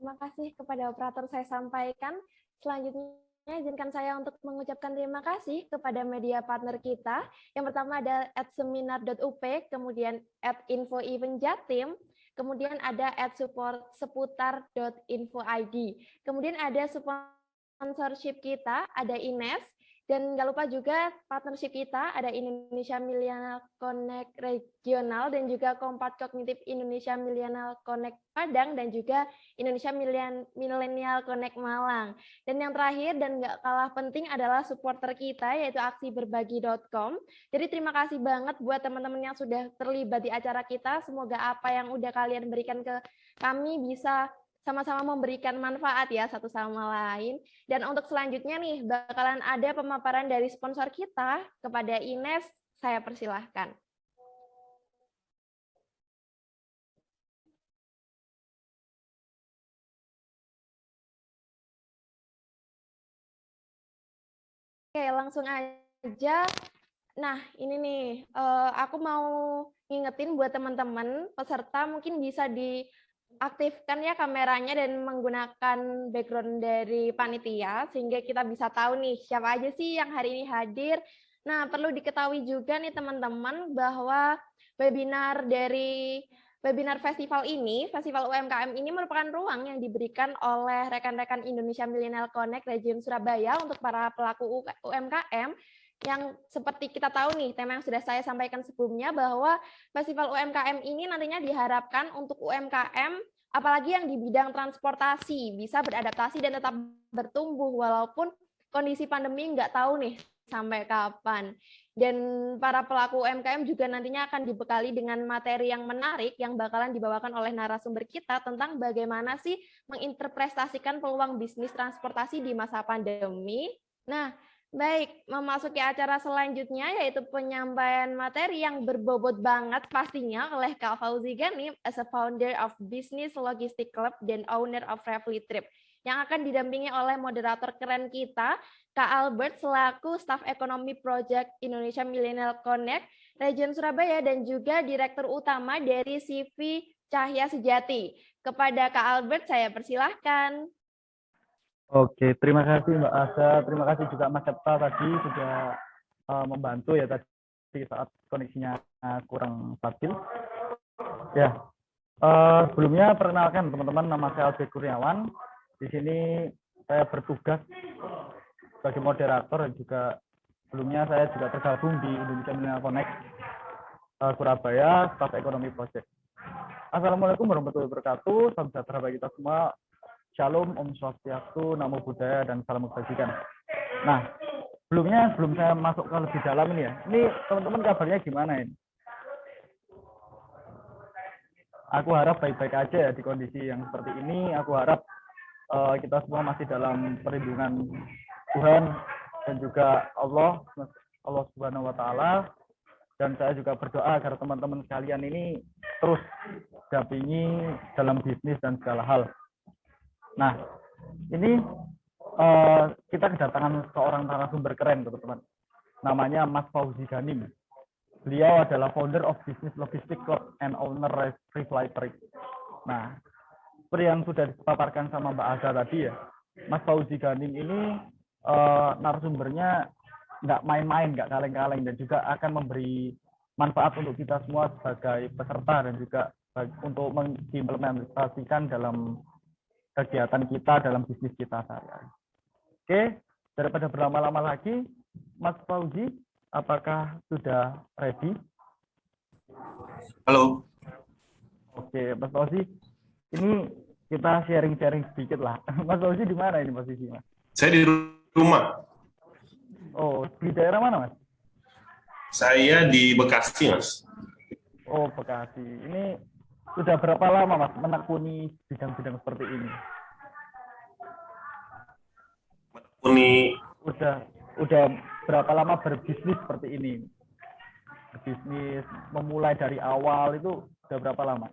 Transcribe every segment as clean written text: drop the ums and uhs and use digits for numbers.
Terima kasih kepada operator saya sampaikan. Selanjutnya, izinkan saya untuk mengucapkan terima kasih kepada media partner kita. Yang pertama ada @seminar.up, kemudian @info-event-jatim, kemudian ada @support-seputar.info.id. Kemudian ada sponsorship kita, ada Ines, dan nggak lupa juga partnership kita ada Indonesia Millennial Connect Regional dan juga Kompat Kognitif Indonesia Millennial Connect Padang dan juga Indonesia Millennial Connect Malang. Dan yang terakhir dan nggak kalah penting adalah supporter kita yaitu aksiberbagi.com. Jadi terima kasih banget buat teman-teman yang sudah terlibat di acara kita. Semoga apa yang udah kalian berikan ke kami bisa sama-sama memberikan manfaat ya satu sama lain. Dan untuk selanjutnya nih bakalan ada pemaparan dari sponsor kita kepada Ines. Saya persilahkan. Oke, langsung aja. Nah, ini nih, aku mau ngingetin buat teman-teman peserta mungkin bisa diaktifkan ya kameranya dan menggunakan background dari panitia sehingga kita bisa tahu nih siapa aja sih yang hari ini hadir. Nah, perlu diketahui juga nih teman-teman bahwa webinar festival ini, Festival UMKM ini merupakan ruang yang diberikan oleh rekan-rekan Indonesia Millennial Connect Region Surabaya untuk para pelaku UMKM yang seperti kita tahu nih, tema yang sudah saya sampaikan sebelumnya bahwa Festival UMKM ini nantinya diharapkan untuk UMKM, apalagi yang di bidang transportasi, bisa beradaptasi dan tetap bertumbuh walaupun kondisi pandemi nggak tahu nih sampai kapan. Dan para pelaku UMKM juga nantinya akan dibekali dengan materi yang menarik yang bakalan dibawakan oleh narasumber kita tentang bagaimana sih menginterpretasikan peluang bisnis transportasi di masa pandemi. Nah, baik, memasuki acara selanjutnya yaitu penyampaian materi yang berbobot banget pastinya oleh Kak Fauzi Ghanim as a founder of Business Logistic Club dan owner of Revely Trip yang akan didampingi oleh moderator keren kita, Kak Albert selaku Staf Ekonomi Project Indonesia Millennial Connect Region Surabaya dan juga Direktur Utama dari CV Cahya Sejati. Kepada Kak Albert saya persilahkan. Oke, terima kasih Mbak Asa, terima kasih juga Mas Septa tadi sudah membantu ya tadi saat koneksinya kurang stabil. Ya, sebelumnya perkenalkan teman-teman, nama saya Albert Kurniawan. Di sini saya bertugas sebagai moderator dan juga sebelumnya saya juga tergabung di Indonesia Millennial Connect Surabaya, Staf Ekonomi Project. Assalamualaikum warahmatullahi wabarakatuh, salam sejahtera bagi kita semua. Shalom, Om Swastiastu, Namo Buddhaya, dan salam kebajikan. Nah, sebelum saya masuk ke lebih dalam ini teman-teman kabarnya gimana ini? Aku harap baik-baik aja ya di kondisi yang seperti ini. Aku harap kita semua masih dalam perlindungan Tuhan dan juga Allah Subhanahu Wa Taala. Dan saya juga berdoa agar teman-teman sekalian ini terus dampingi dalam bisnis dan segala hal. Nah, ini kita kedatangan seorang narasumber keren, teman-teman. Namanya Mas Fauzi Ghanim. Beliau adalah founder of Business Logistic Club and owner Revely Trip. Nah, seperti yang sudah dipaparkan sama Mbak Aza tadi ya, Mas Fauzi Ghanim ini narasumbernya nggak main-main, nggak kaleng-kaleng, dan juga akan memberi manfaat untuk kita semua sebagai peserta dan juga untuk mengimplementasikan dalam kegiatan kita, dalam bisnis kita sehari-hari. Oke, daripada berlama-lama lagi, Mas Fauzi, apakah sudah ready? Halo. Oke, Mas Fauzi, ini kita sharing-sharing sedikit lah. Mas Fauzi di mana ini posisinya? Saya di rumah. Oh, di daerah mana, Mas? Saya di Bekasi, Mas. Oh, Bekasi. Ini sudah berapa lama, Mas, menekuni bidang-bidang seperti ini? Udah berapa lama berbisnis seperti ini? Berbisnis memulai dari awal itu udah berapa lama?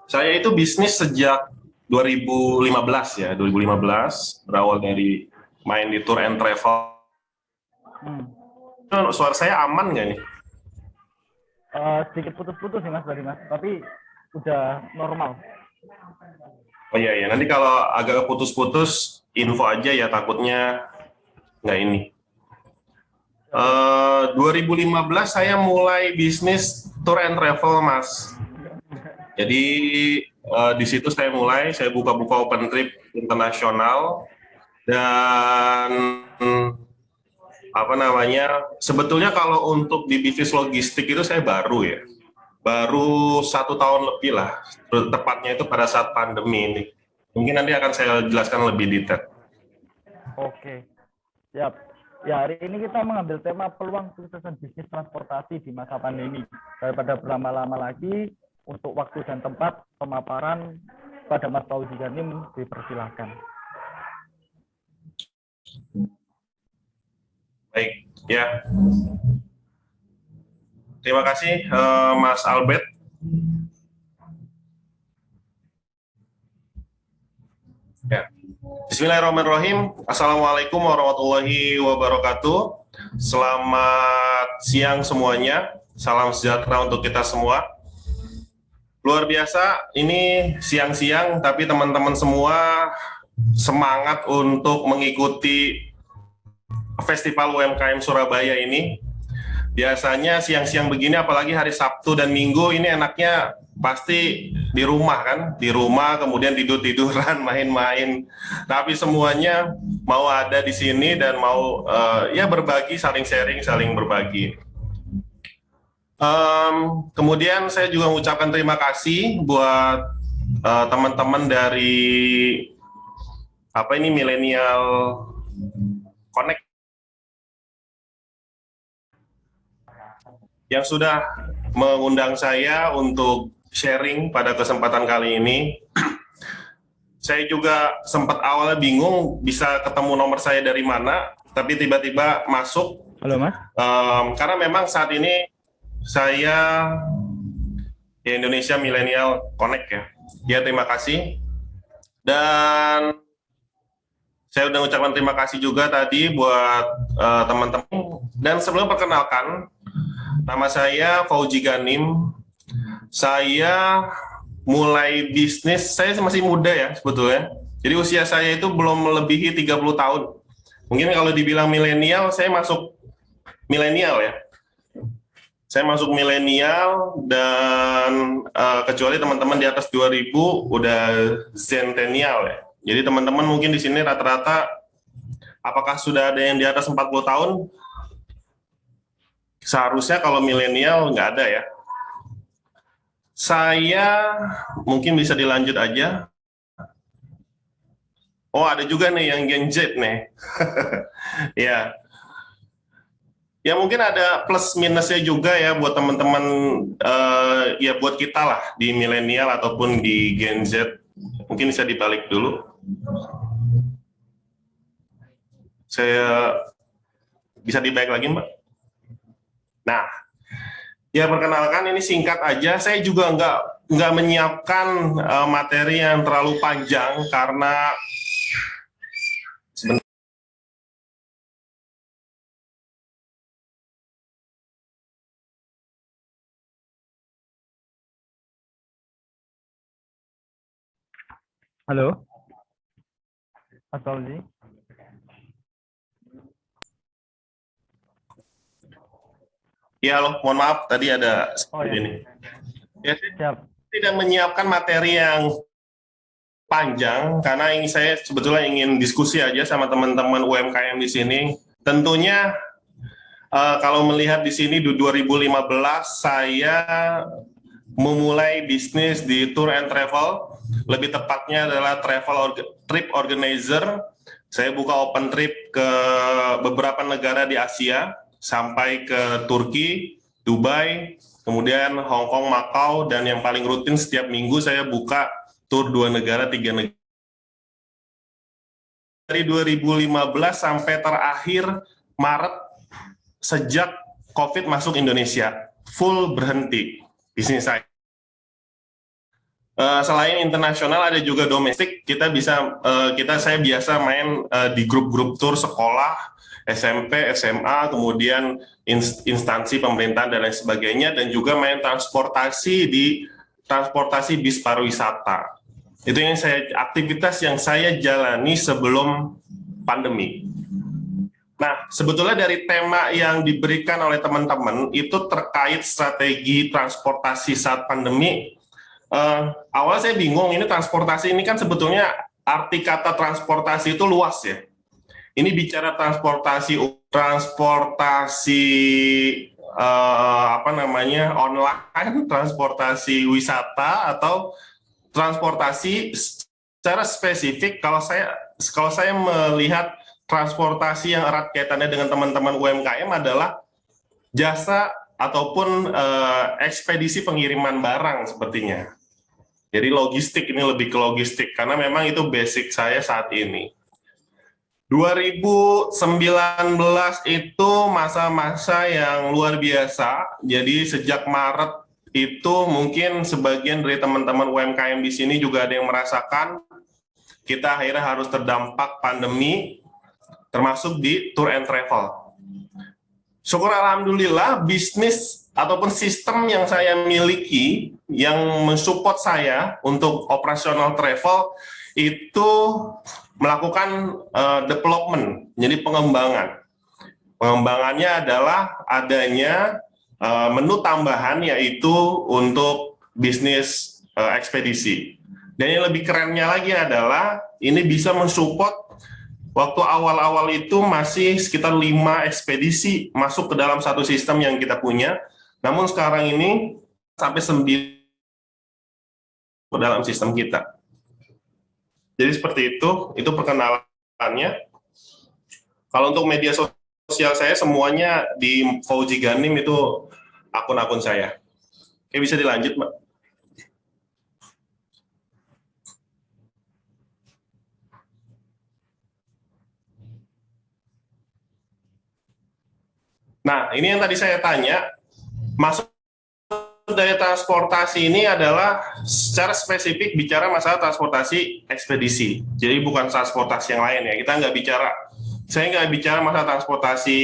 Saya itu bisnis sejak 2015 ya, 2015 berawal dari main di tour and travel. Suara saya aman nggak nih? Sedikit putus-putus sih Mas tadi Mas, tapi udah normal. Oh iya ya, nanti kalau agak putus-putus info aja ya, takutnya nggak ini. 2015 saya mulai bisnis tour and travel, Mas. Jadi di situ saya buka-buka open trip internasional, dan apa namanya, sebetulnya kalau untuk di bisnis logistik itu saya baru 1 tahun lebih lah, tepatnya itu pada saat pandemi ini. Mungkin nanti akan saya jelaskan lebih detail. Oke, siap. Ya, hari ini kita mengambil tema peluang kesuksesan bisnis transportasi di masa pandemi. Daripada berlama-lama lagi, untuk waktu dan tempat pemaparan pada Mas Fauzi Ganim dipersilahkan. Baik, ya. Terima kasih, Mas Albert. Ya. Bismillahirrahmanirrahim. Assalamualaikum warahmatullahi wabarakatuh. Selamat siang semuanya. Salam sejahtera untuk kita semua. Luar biasa, ini siang-siang, tapi teman-teman semua semangat untuk mengikuti Festival UMKM Surabaya ini. Biasanya siang-siang begini, apalagi hari Sabtu dan Minggu, ini enaknya pasti di rumah kan, di rumah kemudian tidur-tiduran, main-main. Tapi semuanya mau ada di sini dan mau ya berbagi, saling sharing, saling berbagi. Kemudian saya juga mengucapkan terima kasih buat teman-teman dari Millennial Connect yang sudah mengundang saya untuk sharing pada kesempatan kali ini. Saya juga sempat awalnya bingung bisa ketemu nomor saya dari mana, tapi tiba-tiba masuk. Halo, Mas. Karena memang saat ini saya di Indonesia Millennial Connect ya. Ya, terima kasih. Dan saya udah mengucapkan terima kasih juga tadi buat teman-teman. Dan sebelum perkenalkan, nama saya Fauzi Ganim. Saya mulai bisnis, saya masih muda ya sebetulnya. Jadi usia saya itu belum melebihi 30 tahun. Mungkin kalau dibilang milenial, saya masuk milenial ya. Saya masuk milenial, dan kecuali teman-teman di atas 2000 udah zentennial ya. Jadi teman-teman mungkin di sini rata-rata apakah sudah ada yang di atas 40 tahun? Seharusnya kalau milenial nggak ada ya. Saya mungkin bisa dilanjut aja. Oh, ada juga nih yang Gen Z nih. Ya. Ya mungkin ada plus minusnya juga ya buat teman-teman, ya buat kita lah di milenial ataupun di Gen Z. Mungkin bisa dibalik dulu. Saya bisa dibalik lagi, Mbak? Nah, ya perkenalkan, ini singkat aja. Saya juga nggak menyiapkan materi yang terlalu panjang karena Halo, Mas Fauzi. ya, halo, mohon maaf tadi ada ini. Ya, saya tidak menyiapkan materi yang panjang karena saya sebetulnya ingin diskusi aja sama teman-teman UMKM di sini. Tentunya kalau melihat di sini di 2015 saya memulai bisnis di tour and travel, lebih tepatnya adalah trip organizer. Saya buka open trip ke beberapa negara di Asia, sampai ke Turki, Dubai, kemudian Hong Kong, Macau, dan yang paling rutin setiap minggu saya buka tur 2 negara, 3 negara. Dari 2015 sampai terakhir Maret, sejak COVID masuk Indonesia, full berhenti bisnis saya. Selain internasional ada juga domestik. Saya biasa main di grup-grup tur sekolah, SMP, SMA, kemudian instansi pemerintahan dan lain sebagainya, dan juga main transportasi bis pariwisata. Itu yang aktivitas yang saya jalani sebelum pandemi. Nah, sebetulnya dari tema yang diberikan oleh teman-teman itu terkait strategi transportasi saat pandemi. Awal saya bingung, ini transportasi ini kan sebetulnya arti kata transportasi itu luas ya. Ini bicara transportasi online, transportasi wisata, atau transportasi secara spesifik. Kalau saya melihat transportasi yang erat kaitannya dengan teman-teman UMKM adalah jasa ataupun ekspedisi pengiriman barang sepertinya. Jadi logistik, ini lebih ke logistik karena memang itu basic saya saat ini. 2019 itu masa-masa yang luar biasa. Jadi sejak Maret itu mungkin sebagian dari teman-teman UMKM di sini juga ada yang merasakan kita akhirnya harus terdampak pandemi, termasuk di tour and travel. Syukur alhamdulillah bisnis ataupun sistem yang saya miliki yang mensupport saya untuk operasional travel itu melakukan development, jadi pengembangan. Pengembangannya adalah adanya menu tambahan yaitu untuk bisnis ekspedisi. Dan yang lebih kerennya lagi adalah ini bisa mensupport. Waktu awal-awal itu masih sekitar 5 ekspedisi masuk ke dalam satu sistem yang kita punya. Namun sekarang ini sampai 9 ke dalam sistem kita. Jadi seperti itu perkenalannya. Kalau untuk media sosial saya semuanya di Fauzi Ganim, itu akun-akun saya. Oke, bisa dilanjut, Mbak. Nah, ini yang tadi saya tanya, masuk dari transportasi ini adalah secara spesifik bicara masalah transportasi ekspedisi. Jadi bukan transportasi yang lain ya. Saya nggak bicara masalah transportasi,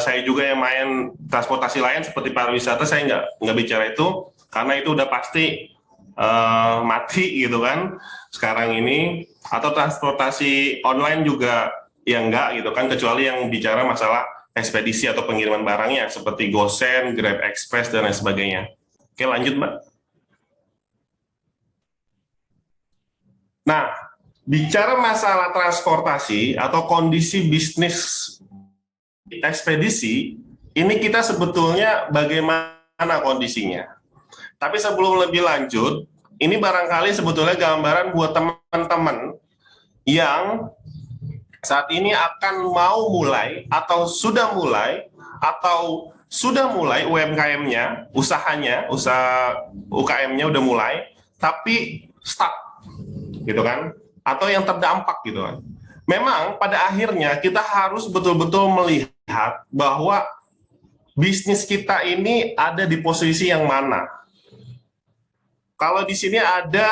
saya juga yang main transportasi lain seperti pariwisata, saya nggak bicara itu, karena itu udah pasti mati gitu kan sekarang ini. Atau transportasi online juga ya nggak gitu kan, kecuali yang bicara masalah ekspedisi atau pengiriman barangnya seperti GoSend, Grab Express, dan lain sebagainya. Oke, lanjut, Mbak. Nah, bicara masalah transportasi atau kondisi bisnis ekspedisi, ini kita sebetulnya bagaimana kondisinya. Tapi sebelum lebih lanjut, ini barangkali sebetulnya gambaran buat teman-teman yang saat ini akan mau mulai atau sudah mulai UMKM-nya, usaha UKM-nya udah mulai, tapi stuck, gitu kan? Atau yang terdampak, gitu kan? Memang pada akhirnya kita harus betul-betul melihat bahwa bisnis kita ini ada di posisi yang mana. Kalau di sini ada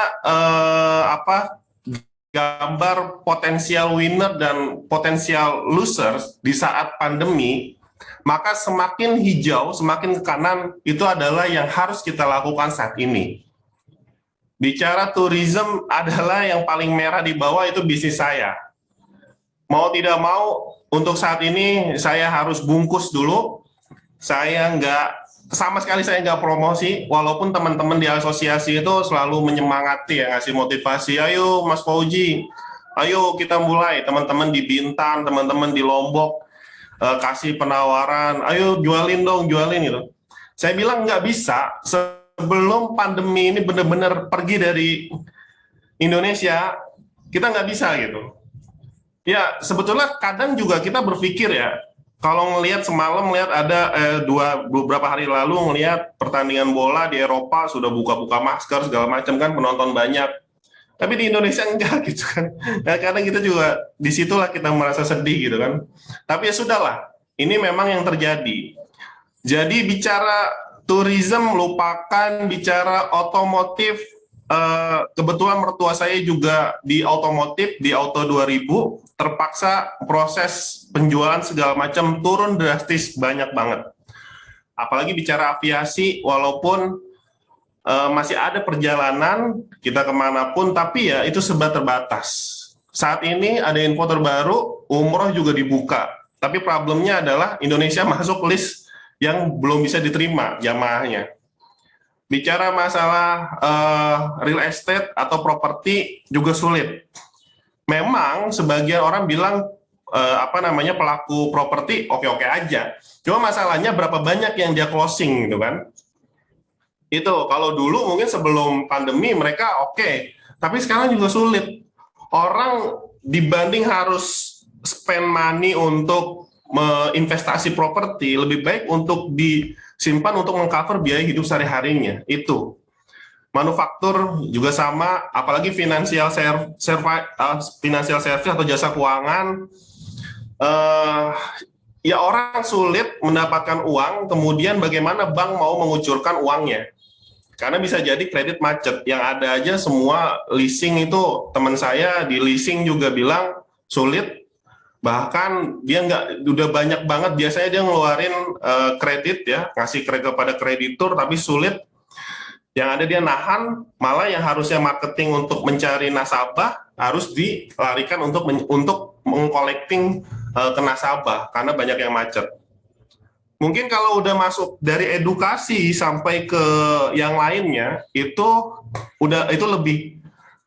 gambar potensial winner dan potensial losers di saat pandemi, maka semakin hijau, semakin ke kanan, itu adalah yang harus kita lakukan saat ini. Bicara tourism adalah yang paling merah di bawah, itu bisnis saya. Mau tidak mau, untuk saat ini saya harus bungkus dulu. Sama sekali saya nggak promosi, walaupun teman-teman di asosiasi itu selalu menyemangati ya, ngasih motivasi, ayo Mas Fauzi, ayo kita mulai, teman-teman di Bintan, teman-teman di Lombok, kasih penawaran, ayo jualin dong, jualin gitu. Saya bilang nggak bisa, sebelum pandemi ini benar-benar pergi dari Indonesia, kita nggak bisa gitu. Ya, sebetulnya kadang juga kita berpikir ya, kalau ngelihat semalam ada beberapa hari lalu ngelihat pertandingan bola di Eropa sudah buka-buka masker segala macam kan, penonton banyak. Tapi di Indonesia enggak gitu kan. Nah, kadang kita juga disitulah kita merasa sedih gitu kan. Tapi ya sudahlah, ini memang yang terjadi. Jadi bicara tourism lupakan, bicara otomotif. Kebetulan mertua saya juga di otomotif, di Auto 2000, terpaksa proses penjualan segala macam turun drastis banyak banget. Apalagi bicara aviasi, walaupun masih ada perjalanan kita kemanapun, tapi ya itu serba terbatas. Saat ini ada info terbaru, umroh juga dibuka, tapi problemnya adalah Indonesia masuk list yang belum bisa diterima jamaahnya. Bicara masalah real estate atau properti juga sulit. Memang sebagian orang bilang pelaku properti oke-oke aja. Cuma masalahnya berapa banyak yang dia closing gitu kan. Itu kalau dulu mungkin sebelum pandemi mereka oke, tapi sekarang juga sulit. Orang dibanding harus spend money untuk investasi properti, lebih baik untuk disimpan untuk mengcover biaya hidup sehari-harinya. Itu manufaktur juga sama, apalagi financial service atau jasa keuangan, ya orang sulit mendapatkan uang, kemudian bagaimana bank mau mengucurkan uangnya, karena bisa jadi kredit macet. Yang ada aja semua leasing itu, teman saya di leasing juga bilang sulit, bahkan dia udah banyak banget, biasanya dia ngeluarin kredit ya, ngasih kredit kepada kreditur, tapi sulit. Yang ada dia nahan, malah yang harusnya marketing untuk mencari nasabah harus dilarikan untuk mengcollecting ke nasabah karena banyak yang macet. Mungkin kalau udah masuk dari edukasi sampai ke yang lainnya itu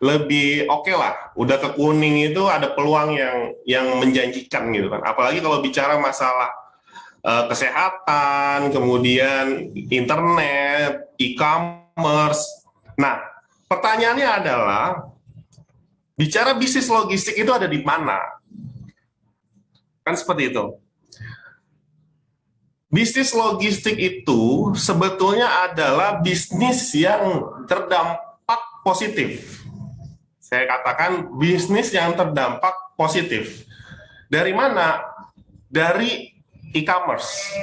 lebih oke lah. Udah ke kuning itu ada peluang yang menjanjikan gitu kan. Apalagi kalau bicara masalah kesehatan, kemudian internet, e-commerce. Nah, pertanyaannya adalah, bicara bisnis logistik itu ada di mana? Kan seperti itu. Bisnis logistik itu sebetulnya adalah bisnis yang terdampak positif. Saya katakan bisnis yang terdampak positif. Dari mana? Dari e-commerce.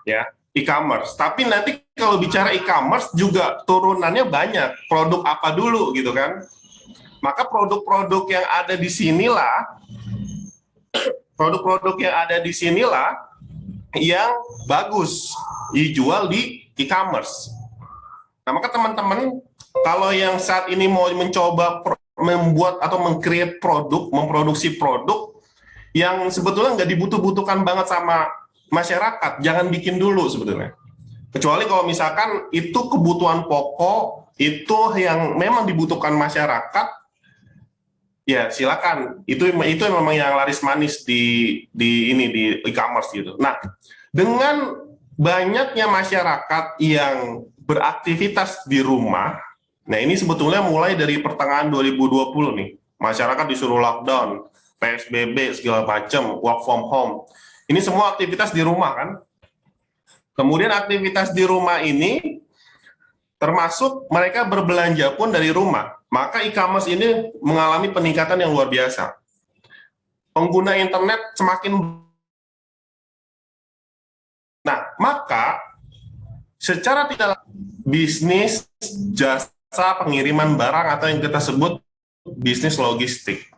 Ya, e-commerce. Tapi nanti kalau bicara e-commerce juga turunannya banyak. Produk apa dulu gitu kan? Maka produk-produk yang ada di sinilah, yang bagus dijual di e-commerce. Nah, maka teman-teman kalau yang saat ini mau mencoba membuat atau meng-create produk, memproduksi produk yang sebetulnya nggak dibutuhkan banget sama masyarakat, jangan bikin dulu sebetulnya. Kecuali kalau misalkan itu kebutuhan pokok, itu yang memang dibutuhkan masyarakat, ya silakan. Itu memang yang laris manis di e-commerce gitu. Nah, dengan banyaknya masyarakat yang beraktivitas di rumah, nah ini sebetulnya mulai dari pertengahan 2020 nih, masyarakat disuruh lockdown, PSBB segala macam, work from home. Ini semua aktivitas di rumah kan. Kemudian aktivitas di rumah ini termasuk mereka berbelanja pun dari rumah. Maka e-commerce ini mengalami peningkatan yang luar biasa. Pengguna internet semakin. Nah, maka secara tidak bisnis jasa pengiriman barang atau yang kita sebut bisnis logistik.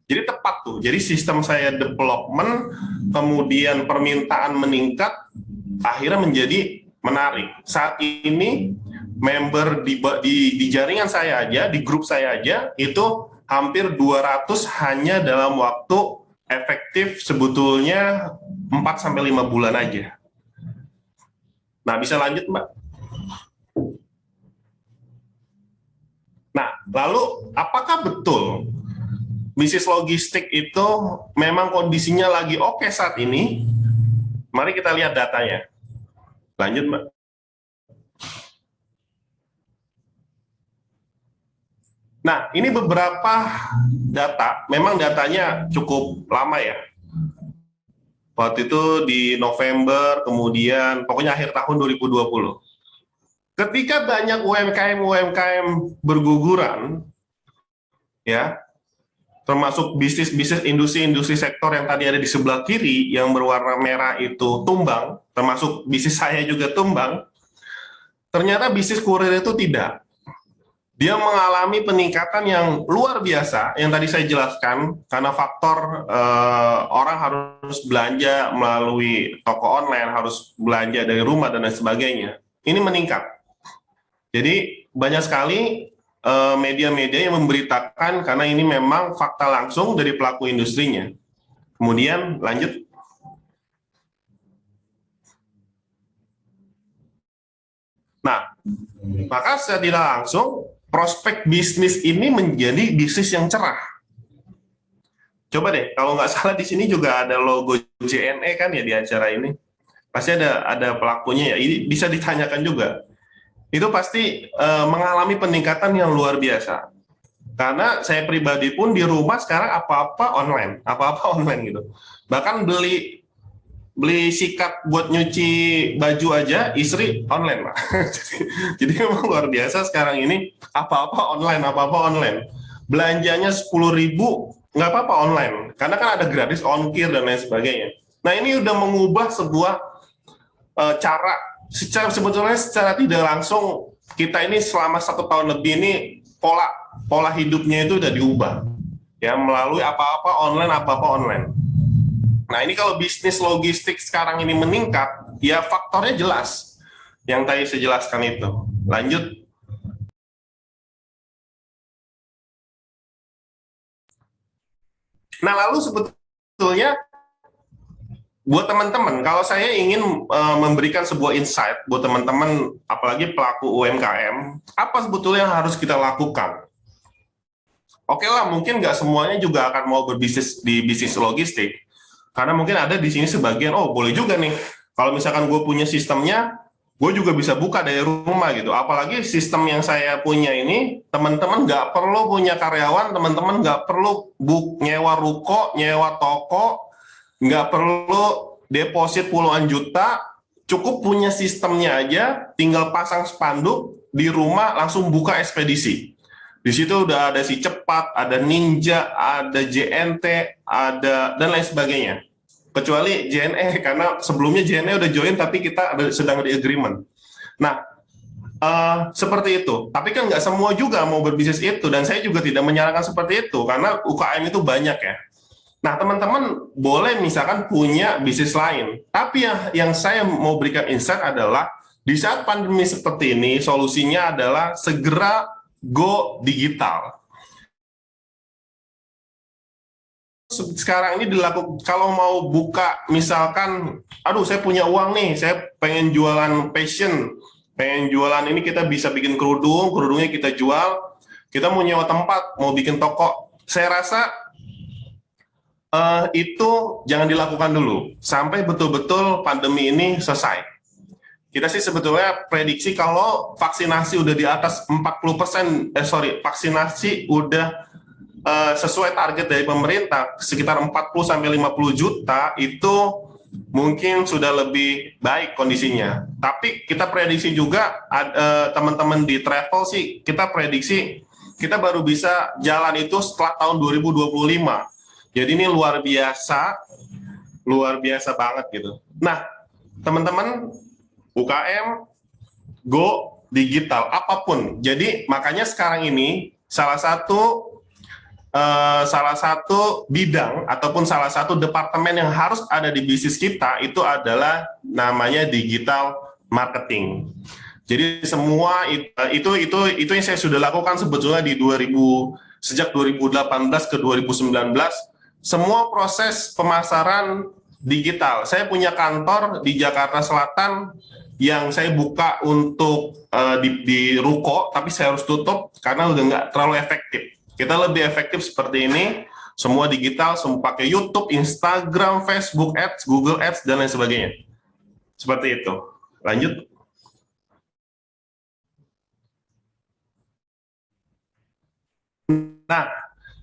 Jadi tepat tuh. Jadi sistem saya development, kemudian permintaan meningkat, akhirnya menjadi menarik. Saat ini member di jaringan saya aja, di grup saya aja, itu hampir 200 hanya dalam waktu efektif sebetulnya 4-5 bulan aja. Nah, bisa lanjut, Mbak. Nah, lalu apakah betul bisnis logistik itu memang kondisinya lagi oke saat ini? Mari kita lihat datanya. Lanjut, Mbak. Nah, ini beberapa data. Memang datanya cukup lama ya. Waktu itu di November, kemudian pokoknya akhir tahun 2020. Ketika banyak UMKM berguguran, ya, termasuk bisnis-bisnis industri sektor yang tadi ada di sebelah kiri yang berwarna merah itu tumbang, termasuk bisnis saya juga tumbang, ternyata bisnis kurir itu tidak. Dia mengalami peningkatan yang luar biasa, yang tadi saya jelaskan, karena faktor orang harus belanja melalui toko online, harus belanja dari rumah, dan lain sebagainya. ini meningkat. Jadi banyak sekali media-media yang memberitakan karena ini memang fakta langsung dari pelaku industrinya. Kemudian lanjut. Nah, maka secara tidak langsung prospek bisnis ini menjadi bisnis yang cerah. Coba deh, kalau nggak salah di sini juga ada logo JNE kan ya di acara ini. Pasti ada pelakunya ya. Ini bisa ditanyakan juga. Itu pasti mengalami peningkatan yang luar biasa. Karena saya pribadi pun di rumah sekarang apa-apa online gitu. Bahkan beli sikat buat nyuci baju aja istri online, Pak. Jadi memang luar biasa sekarang ini apa-apa online. Belanjanya 10.000 nggak apa-apa online, karena kan ada gratis ongkir dan lain sebagainya. Nah ini udah mengubah sebuah cara sebetulnya secara tidak langsung kita ini selama 1 tahun lebih ini pola hidupnya itu udah diubah ya melalui apa-apa online. Nah ini kalau bisnis logistik sekarang ini meningkat, ya faktornya jelas yang tadi saya jelaskan itu. Lanjut. Nah lalu sebetulnya buat teman-teman, kalau saya ingin memberikan sebuah insight buat teman-teman, apalagi pelaku UMKM, apa sebetulnya yang harus kita lakukan? Oke lah, mungkin nggak semuanya juga akan mau berbisnis di bisnis logistik, karena mungkin ada di sini sebagian, oh boleh juga nih, kalau misalkan gue punya sistemnya, gue juga bisa buka dari rumah gitu. Apalagi sistem yang saya punya ini, teman-teman nggak perlu punya karyawan, teman-teman nggak perlu nyewa ruko, nyewa toko, nggak perlu deposit puluhan juta, cukup punya sistemnya aja, tinggal pasang spanduk di rumah, langsung buka ekspedisi. Di situ udah ada si Cepat, ada Ninja, ada JNT, ada dan lain sebagainya. Kecuali JNE, karena sebelumnya JNE udah join, tapi kita sedang di agreement. Nah, seperti itu. Tapi kan nggak semua juga mau berbisnis itu, dan saya juga tidak menyarankan seperti itu, karena UKM itu banyak ya. Nah, teman-teman boleh misalkan punya bisnis lain. Tapi yang saya mau berikan insight adalah, di saat pandemi seperti ini, solusinya adalah segera go digital. Sekarang ini dilakukan, kalau mau buka misalkan, aduh saya punya uang nih, saya pengen jualan fashion, pengen jualan ini, kita bisa bikin kerudungnya kita jual, kita mau nyewa tempat, mau bikin toko, saya rasa itu jangan dilakukan dulu, sampai betul-betul pandemi ini selesai. Kita sih sebetulnya prediksi kalau vaksinasi udah di atas 40%, vaksinasi udah sesuai target dari pemerintah sekitar 40-50 juta, itu mungkin sudah lebih baik kondisinya. Tapi kita prediksi juga teman-teman di travel sih, kita prediksi kita baru bisa jalan itu setelah tahun 2025. Jadi ini luar biasa banget gitu. Nah, teman-teman UKM, go digital, apapun. Jadi makanya sekarang ini salah satu bidang ataupun salah satu departemen yang harus ada di bisnis kita itu adalah namanya digital marketing. Jadi semua itu yang saya sudah lakukan sebetulnya sejak 2018 ke 2019, semua proses pemasaran digital. Saya punya kantor di Jakarta Selatan yang saya buka untuk di ruko, tapi saya harus tutup karena udah nggak terlalu efektif. Kita lebih efektif seperti ini, semua digital, semua pakai YouTube, Instagram, Facebook Ads, Google Ads, dan lain sebagainya. Seperti itu. Lanjut. Nah,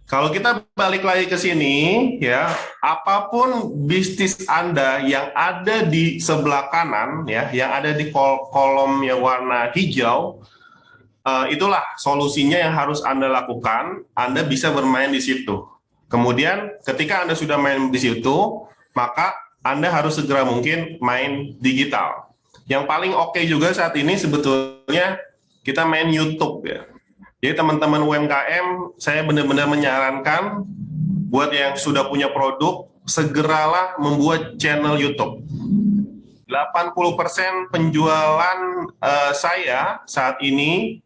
kalau kita balik lagi ke sini, ya, apapun bisnis Anda yang ada di sebelah kanan, ya, yang ada di kolom yang warna hijau, itulah solusinya yang harus Anda lakukan. Anda bisa bermain di situ. Kemudian, ketika Anda sudah main di situ, maka Anda harus segera mungkin main digital. Yang paling oke juga saat ini sebetulnya kita main YouTube, ya. Jadi teman-teman UMKM, saya benar-benar menyarankan buat yang sudah punya produk, segeralah membuat channel YouTube. 80% penjualan saya saat ini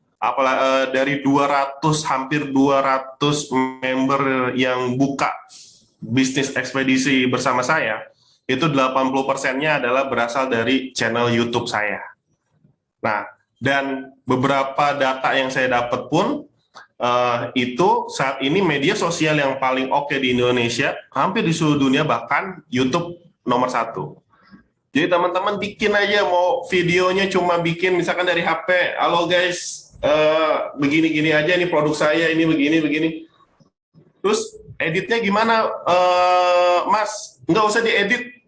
dari 200 hampir 200 member yang buka bisnis ekspedisi bersama saya, itu 80%-nya adalah berasal dari channel YouTube saya. Nah, dan beberapa data yang saya dapat pun itu saat ini media sosial yang paling oke di Indonesia, hampir di seluruh dunia, bahkan YouTube nomor 1. Jadi teman-teman bikin aja, mau videonya cuma bikin misalkan dari HP, halo guys, begini-gini aja, ini produk saya, ini begini-begini. Terus editnya gimana, Mas? Nggak usah diedit.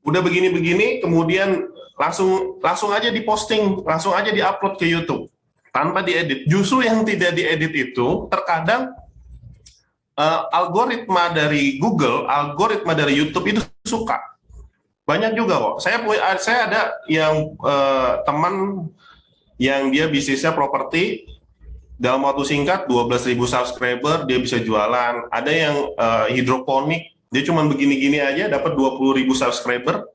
Udah begini-begini, kemudian langsung aja diposting, langsung aja diupload ke YouTube tanpa diedit. Justru yang tidak diedit itu terkadang algoritma dari Google, algoritma dari YouTube itu suka. Banyak juga kok. Saya ada yang teman yang dia bisnisnya properti, dalam waktu singkat 12.000 subscriber dia bisa jualan. Ada yang hidroponik, dia cuma begini-gini aja dapat 20.000 subscriber.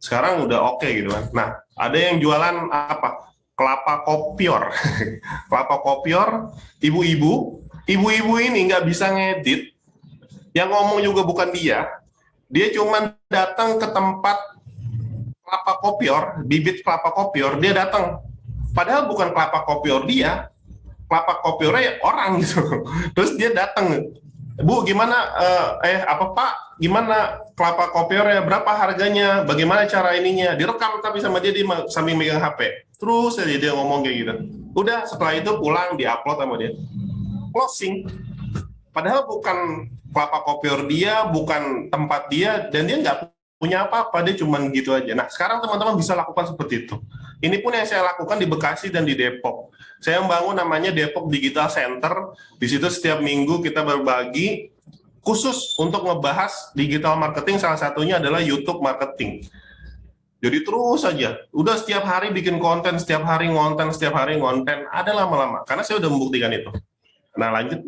Sekarang udah oke gitu kan. Nah, ada yang jualan apa? Kelapa kopior. Kelapa kopior, ibu-ibu ini nggak bisa ngedit. Yang ngomong juga bukan dia. Dia cuma datang ke tempat kelapa kopior, bibit kelapa kopior, dia datang. Padahal bukan kelapa kopior dia, kelapa kopiornya orang gitu. Terus dia datang, Bu, gimana, Pak, gimana kelapa kopiornya, berapa harganya, bagaimana cara ininya, direkam tapi sama dia sambil megang HP. Terus aja dia ngomong kayak gitu. Udah, setelah itu pulang, diupload sama dia. Closing. Padahal bukan kelapa kopior dia, bukan tempat dia, dan dia nggak punya apa-apa, dia cuma gitu aja. Nah, sekarang teman-teman bisa lakukan seperti itu. Ini pun yang saya lakukan di Bekasi dan di Depok. Saya membangun namanya Depok Digital Center. Di situ setiap minggu kita berbagi khusus untuk ngebahas digital marketing, salah satunya adalah YouTube marketing. Jadi terus saja, udah setiap hari bikin konten, setiap hari ngonten, ada lama-lama. Karena saya udah membuktikan itu. Nah, lanjut.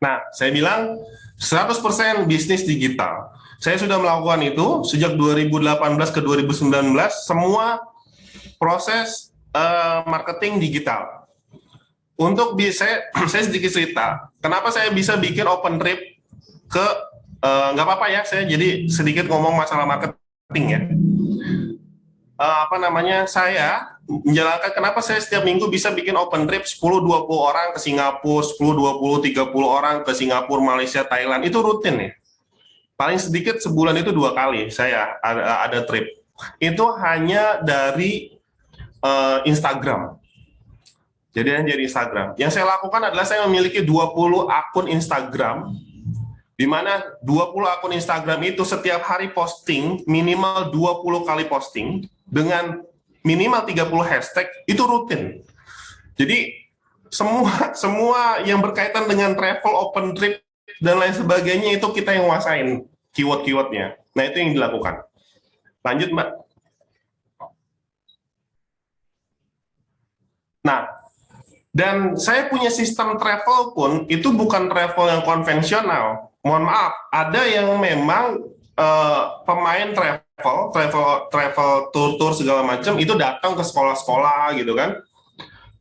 Nah, saya bilang 100% bisnis digital. Saya sudah melakukan itu sejak 2018 ke 2019, semua proses marketing digital. Untuk bisa, saya sedikit cerita, kenapa saya bisa bikin open trip ke, nggak apa-apa ya, saya jadi sedikit ngomong masalah marketing ya. Saya menjalankan, kenapa saya setiap minggu bisa bikin open trip 10-20 orang ke Singapura, 10-20-30 orang ke Singapura, Malaysia, Thailand, itu rutin ya. Paling sedikit sebulan itu 2 kali saya ada trip. Itu hanya dari Instagram. Jadi hanya dari Instagram. Yang saya lakukan adalah saya memiliki 20 akun Instagram, di mana 20 akun Instagram itu setiap hari posting, minimal 20 kali posting, dengan minimal 30 hashtag, itu rutin. Jadi semua yang berkaitan dengan travel, open trip, dan lain sebagainya itu kita yang nguasain keyword-keywordnya. Nah, itu yang dilakukan. Lanjut, Mbak. Nah, dan saya punya sistem travel pun, itu bukan travel yang konvensional. Mohon maaf, ada yang memang pemain travel tour segala macam itu datang ke sekolah-sekolah gitu kan.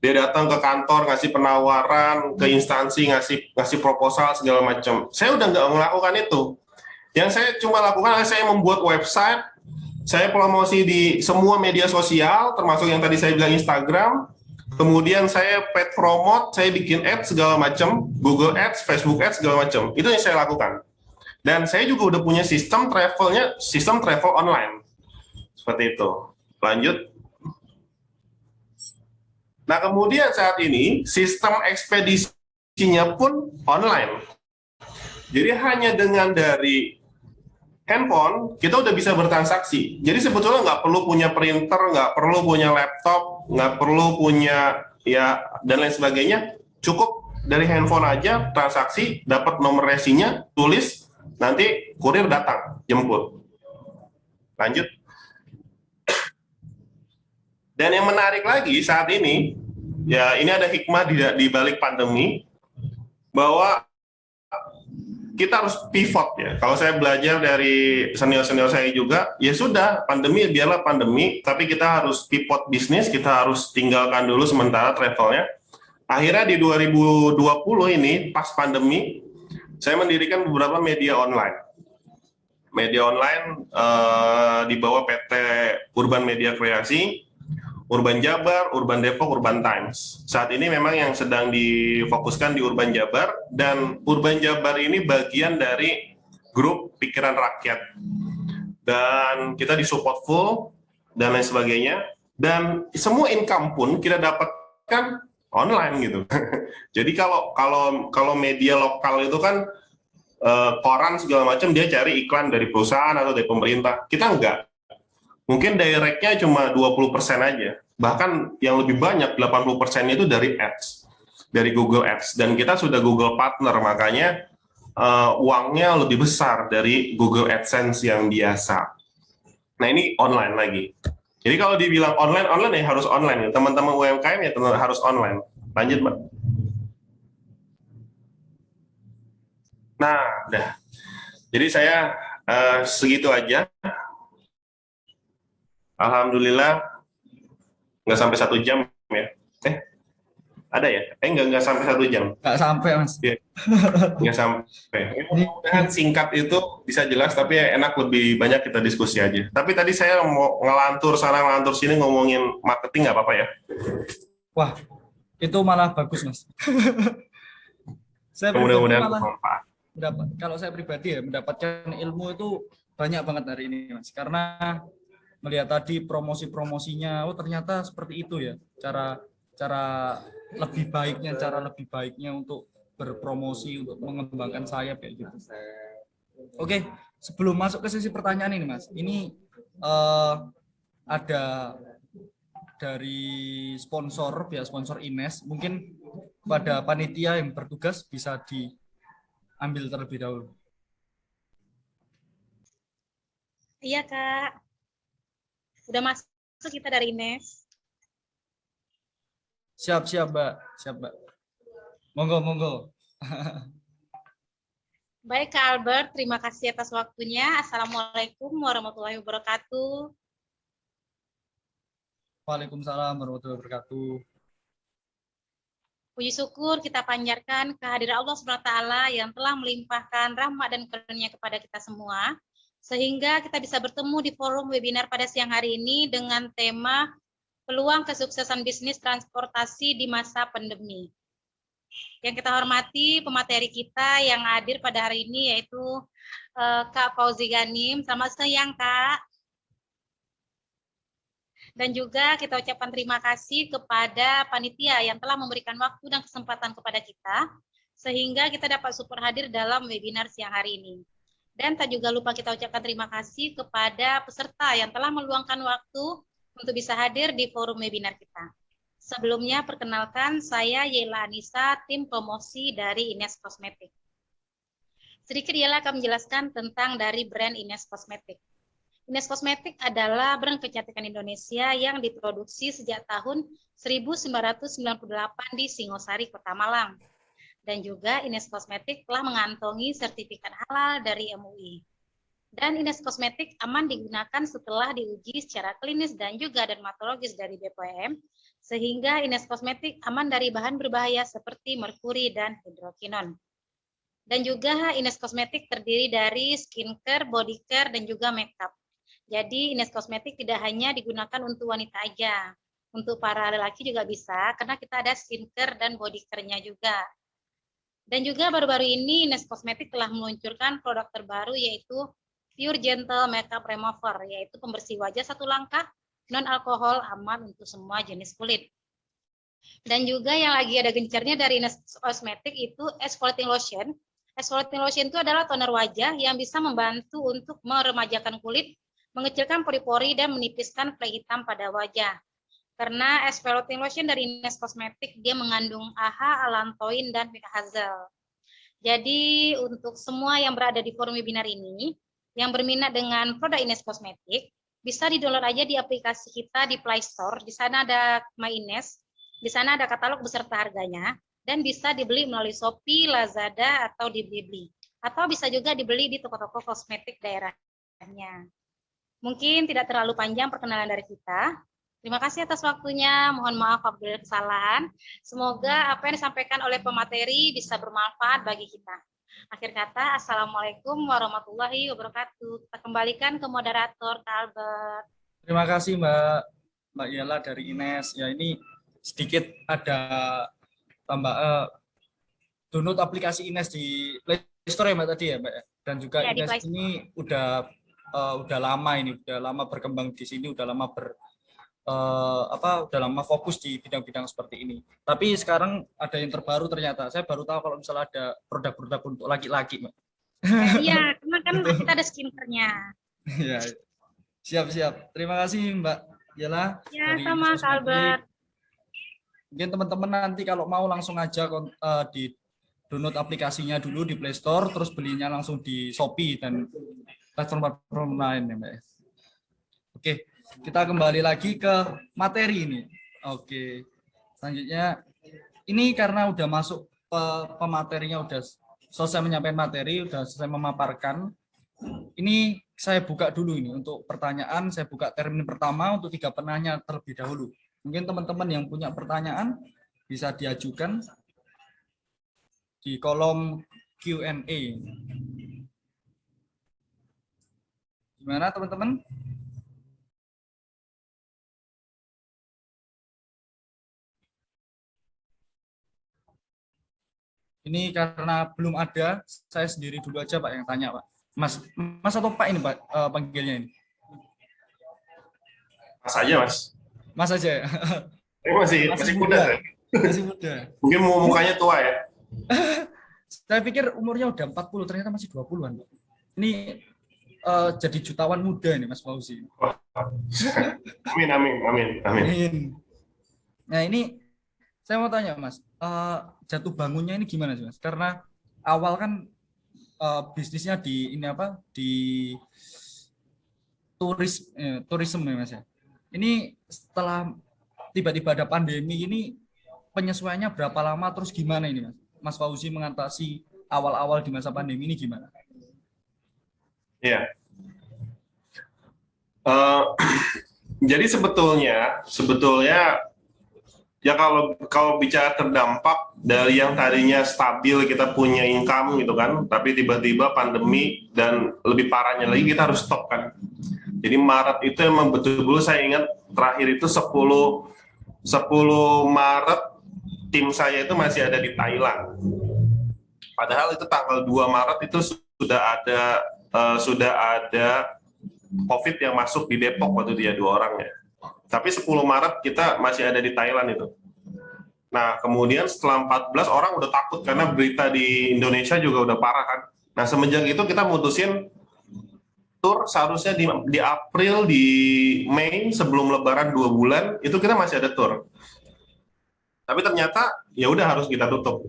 Dia datang ke kantor ngasih penawaran, ke instansi ngasih proposal segala macam. Saya udah nggak melakukan itu. Yang saya cuma lakukan adalah saya membuat website, saya promosi di semua media sosial, termasuk yang tadi saya bilang Instagram. Kemudian saya paid promote, saya bikin ads segala macam, Google Ads, Facebook Ads segala macam. Itu yang saya lakukan. Dan saya juga udah punya sistem travel online. Seperti itu. Lanjut. Nah, kemudian saat ini sistem ekspedisinya pun online. Jadi hanya dengan dari handphone, kita udah bisa bertransaksi. Jadi sebetulnya nggak perlu punya printer, nggak perlu punya laptop, nggak perlu punya ya dan lain sebagainya. Cukup dari handphone aja transaksi, dapat nomor resinya, tulis, nanti kurir datang, jemput. Lanjut. Dan yang menarik lagi saat ini, ya ini ada hikmah di balik pandemi, bahwa kita harus pivot ya. Kalau saya belajar dari senior-senior saya juga, ya sudah, pandemi biarlah pandemi, tapi kita harus pivot bisnis, kita harus tinggalkan dulu sementara travelnya. Akhirnya di 2020 ini, pas pandemi, saya mendirikan beberapa media online. Media online di bawah PT Urban Media Kreasi, Urban Jabar, Urban Depok, Urban Times. Saat ini memang yang sedang difokuskan di Urban Jabar, dan Urban Jabar ini bagian dari grup Pikiran Rakyat. Dan kita disupport full, dan lain sebagainya. Dan semua income pun kita dapatkan online gitu. Jadi kalau media lokal itu kan koran segala macam, dia cari iklan dari perusahaan atau dari pemerintah. Kita enggak. Mungkin directnya cuma 20% aja. Bahkan yang lebih banyak, 80% itu dari ads, dari Google Ads. Dan kita sudah Google Partner, makanya uangnya lebih besar dari Google AdSense yang biasa. Nah, ini online lagi. Jadi kalau dibilang online ya harus online. Teman-teman UMKM ya harus online. Lanjut, Mbak. Nah, udah. Jadi saya segitu aja. Alhamdulillah nggak sampai 1 jam ya. Ada ya? Nggak sampai 1 jam. Nggak sampai, Mas. Ya. Nggak sampai. Mudah-mudahan singkat itu bisa jelas, tapi ya enak lebih banyak kita diskusi aja. Tapi tadi saya mau ngelantur sana ngelantur sini ngomongin marketing, nggak apa-apa ya? Wah, itu malah bagus, Mas. Saya Mudah-mudahan malah bermanfaat. kalau saya pribadi ya mendapatkan ilmu itu banyak banget hari ini, Mas. Karena melihat tadi promosi-promosinya, oh ternyata seperti itu ya cara lebih baiknya untuk berpromosi, untuk mengembangkan sayap kayak gitu. Oke, sebelum masuk ke sesi pertanyaan ini, Mas, ini ada dari pihak sponsor Ines, mungkin pada panitia yang bertugas bisa diambil terlebih dahulu. Iya, Kak. Udah masuk kita dari Ines. Siap, Mbak. Monggo. Baik, Kak Albert, terima kasih atas waktunya. Assalamualaikum warahmatullahi wabarakatuh. Waalaikumsalam warahmatullahi wabarakatuh. Puji syukur kita panjatkan kehadiran Allah SWT yang telah melimpahkan rahmat dan karunia kepada kita semua, sehingga kita bisa bertemu di forum webinar pada siang hari ini dengan tema peluang kesuksesan bisnis transportasi di masa pandemi. Yang kita hormati pemateri kita yang hadir pada hari ini yaitu Kak Fauzi Ganim. Selamat siang, Kak. Dan juga kita ucapkan terima kasih kepada panitia yang telah memberikan waktu dan kesempatan kepada kita, sehingga kita dapat super hadir dalam webinar siang hari ini. Dan tak juga lupa kita ucapkan terima kasih kepada peserta yang telah meluangkan waktu untuk bisa hadir di forum webinar kita. Sebelumnya, perkenalkan saya Yela Anissa, tim promosi dari Ines Kosmetik. Sedikit Yela akan menjelaskan tentang dari brand Ines Kosmetik. Ines Kosmetik adalah brand kecantikan Indonesia yang diproduksi sejak tahun 1998 di Singosari, Kota Malang. Dan juga Ines Kosmetik telah mengantongi sertifikat halal dari MUI. Dan Ines Kosmetik aman digunakan setelah diuji secara klinis dan juga dermatologis dari BPOM, sehingga Ines Kosmetik aman dari bahan berbahaya seperti merkuri dan hidrokinon. Dan juga Ines Kosmetik terdiri dari skincare, body care, dan juga makeup. Jadi Ines Kosmetik tidak hanya digunakan untuk wanita aja, untuk para lelaki juga bisa, karena kita ada skincare dan body care-nya juga. Dan juga baru-baru ini Ines Kosmetik telah meluncurkan produk terbaru yaitu Pure Gentle Makeup Remover, yaitu pembersih wajah satu langkah, non-alkohol, aman untuk semua jenis kulit. Dan juga yang lagi ada gencarnya dari Ines Kosmetik itu Exfoliating Lotion. Exfoliating Lotion itu adalah toner wajah yang bisa membantu untuk meremajakan kulit, mengecilkan pori-pori, dan menipiskan flek hitam pada wajah. Karena exfoliating lotion dari Ines Kosmetik dia mengandung AHA, allantoin, dan pH hazel. Jadi untuk semua yang berada di forum webinar ini, yang berminat dengan produk Ines Kosmetik, bisa di-download aja di aplikasi kita di Play Store. Di sana ada My Ines, di sana ada katalog beserta harganya, dan bisa dibeli melalui Shopee, Lazada, atau di Blibli. atau bisa juga dibeli di toko-toko kosmetik daerahnya. Mungkin tidak terlalu panjang perkenalan dari kita. Terima kasih atas waktunya. Mohon maaf apabila kesalahan. Semoga apa yang disampaikan oleh pemateri bisa bermanfaat bagi kita. Akhir kata, Assalamualaikum warahmatullahi wabarakatuh. Kita kembalikan ke moderator, Kak Albert. Terima kasih Mbak Yela dari Ines. Ya, ini sedikit ada tambah download aplikasi Ines di Play Store ya Mbak tadi ya Mbak. Dan juga Ya, Ines ini udah lama ini, udah lama berkembang di sini, udah lama udah lama fokus di bidang-bidang seperti ini. Tapi sekarang ada yang terbaru ternyata. Saya baru tahu kalau misalnya ada produk-produk untuk laki-laki, Mbak. Iya, karena kan kita ada skincare-nya. Iya. Siap. Terima kasih Mbak Yela. Ya, sama Kak Albert. Mungkin teman-teman nanti kalau mau langsung aja di download aplikasinya dulu di Play Store, terus belinya langsung di Shopee dan platform lain ya Mbak. Oke. Kita kembali lagi ke materi ini. Oke. Selanjutnya, ini karena udah masuk pematerinya, udah selesai menyampaikan materi, udah selesai memaparkan. Ini saya buka dulu ini untuk pertanyaan, saya buka termin pertama untuk 3 penanya terlebih dahulu. Mungkin teman-teman yang punya pertanyaan bisa diajukan di kolom Q&A. Gimana teman-teman? Ini karena belum ada, saya sendiri dulu aja Pak yang tanya Pak. Mas atau Pak ini Pak panggilnya ini? Mas aja Mas. Mas aja. Masih muda. Masih muda. Mungkin mukanya tua ya. Saya pikir umurnya udah 40, ternyata masih 20-an Pak. Ini jadi jutawan muda nih Mas Fauzi. Amin. Nah ini saya mau tanya Mas, jatuh bangunnya ini gimana sih Mas? Karena awal kan bisnisnya di turisme ya Mas ya. Ini setelah tiba-tiba ada pandemi ini penyesuaiannya berapa lama, terus gimana ini Mas? Mas Fauzi mengatasi awal-awal di masa pandemi ini gimana? Iya. Jadi sebetulnya ya kalau bicara terdampak dari yang tadinya stabil kita punya income gitu kan, tapi tiba-tiba pandemi dan lebih parahnya lagi kita harus stop kan. Jadi Maret itu emang betul-betul saya ingat terakhir itu 10 Maret tim saya itu masih ada di Thailand. Padahal itu tanggal 2 Maret itu sudah ada COVID yang masuk di Depok waktu dia 2 orang ya. Tapi 10 Maret kita masih ada di Thailand itu. Nah, kemudian setelah 14 orang udah takut karena berita di Indonesia juga udah parah kan. Nah, semenjak itu kita mutusin tur seharusnya di April, di Mei sebelum Lebaran 2 bulan itu kita masih ada tur. Tapi ternyata ya udah harus kita tutup.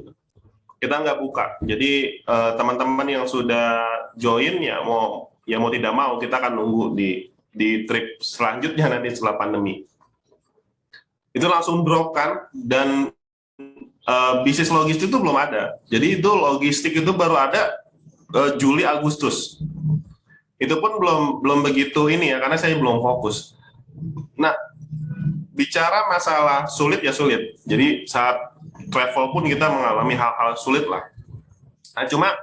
Kita nggak buka. Jadi teman-teman yang sudah join ya mau tidak mau kita akan nunggu di trip selanjutnya nanti setelah pandemi. Itu langsung drop kan, dan bisnis logistik itu belum ada. Jadi itu logistik itu baru ada Juli Agustus. Itu pun belum begitu ini ya, karena saya belum fokus. Nah, bicara masalah sulit ya sulit. Jadi saat travel pun kita mengalami hal-hal sulit lah. Nah, cuma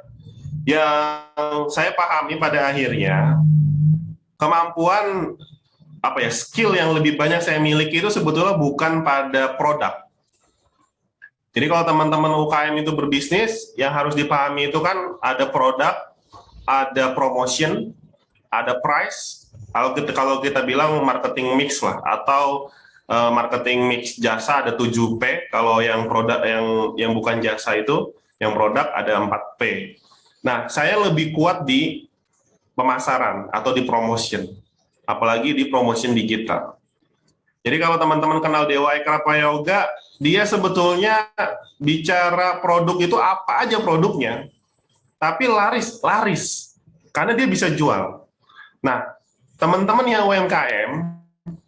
yang saya pahami pada akhirnya kemampuan skill yang lebih banyak saya miliki itu sebetulnya bukan pada produk. Jadi kalau teman-teman UKM itu berbisnis, yang harus dipahami itu kan ada produk, ada promotion, ada price. Kalau kita bilang marketing mix lah, atau marketing mix jasa ada 7P. Kalau yang produk yang bukan jasa itu, yang produk ada 4P. Nah, saya lebih kuat di pemasaran atau di promotion, apalagi di promotion digital. Jadi kalau teman-teman kenal Dewa Eka Prayoga, dia sebetulnya bicara produk itu apa aja produknya, tapi laris, karena dia bisa jual. Nah, teman-teman yang UMKM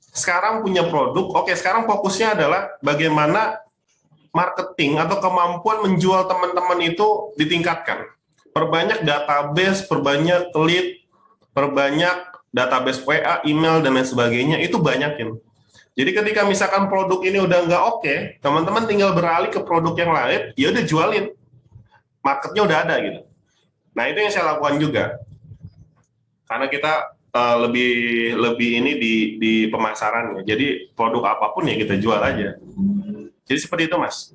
sekarang punya produk, oke, sekarang fokusnya adalah bagaimana marketing atau kemampuan menjual teman-teman itu ditingkatkan. perbanyak database, perbanyak lead, perbanyak database WA, email, dan lain sebagainya, itu banyakin. Jadi ketika misalkan produk ini udah nggak oke, teman-teman tinggal beralih ke produk yang lain, ya udah jualin. Marketnya udah ada gitu. Nah, itu yang saya lakukan juga. Karena kita lebih ini di pemasaran ya. Jadi produk apapun ya kita jual aja. Jadi seperti itu, Mas.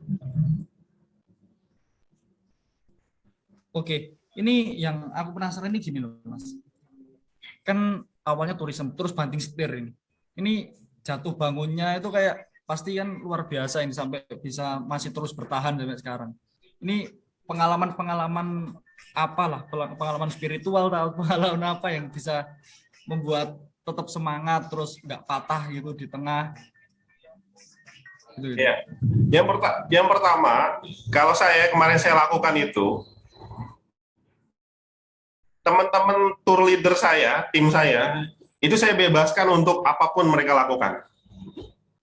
Oke, ini yang aku penasaran ini gini loh, Mas. Kan awalnya turisme, terus banting setir ini. Ini jatuh bangunnya itu kayak pasti kan luar biasa ini sampai bisa masih terus bertahan sampai sekarang. Ini pengalaman-pengalaman apalah, pengalaman spiritual atau pengalaman apa yang bisa membuat tetap semangat terus nggak patah gitu di tengah. Gitu. Ya. Yang pertama, kalau kemarin saya lakukan itu, teman-teman tour leader saya, tim saya, itu saya bebaskan untuk apapun mereka lakukan.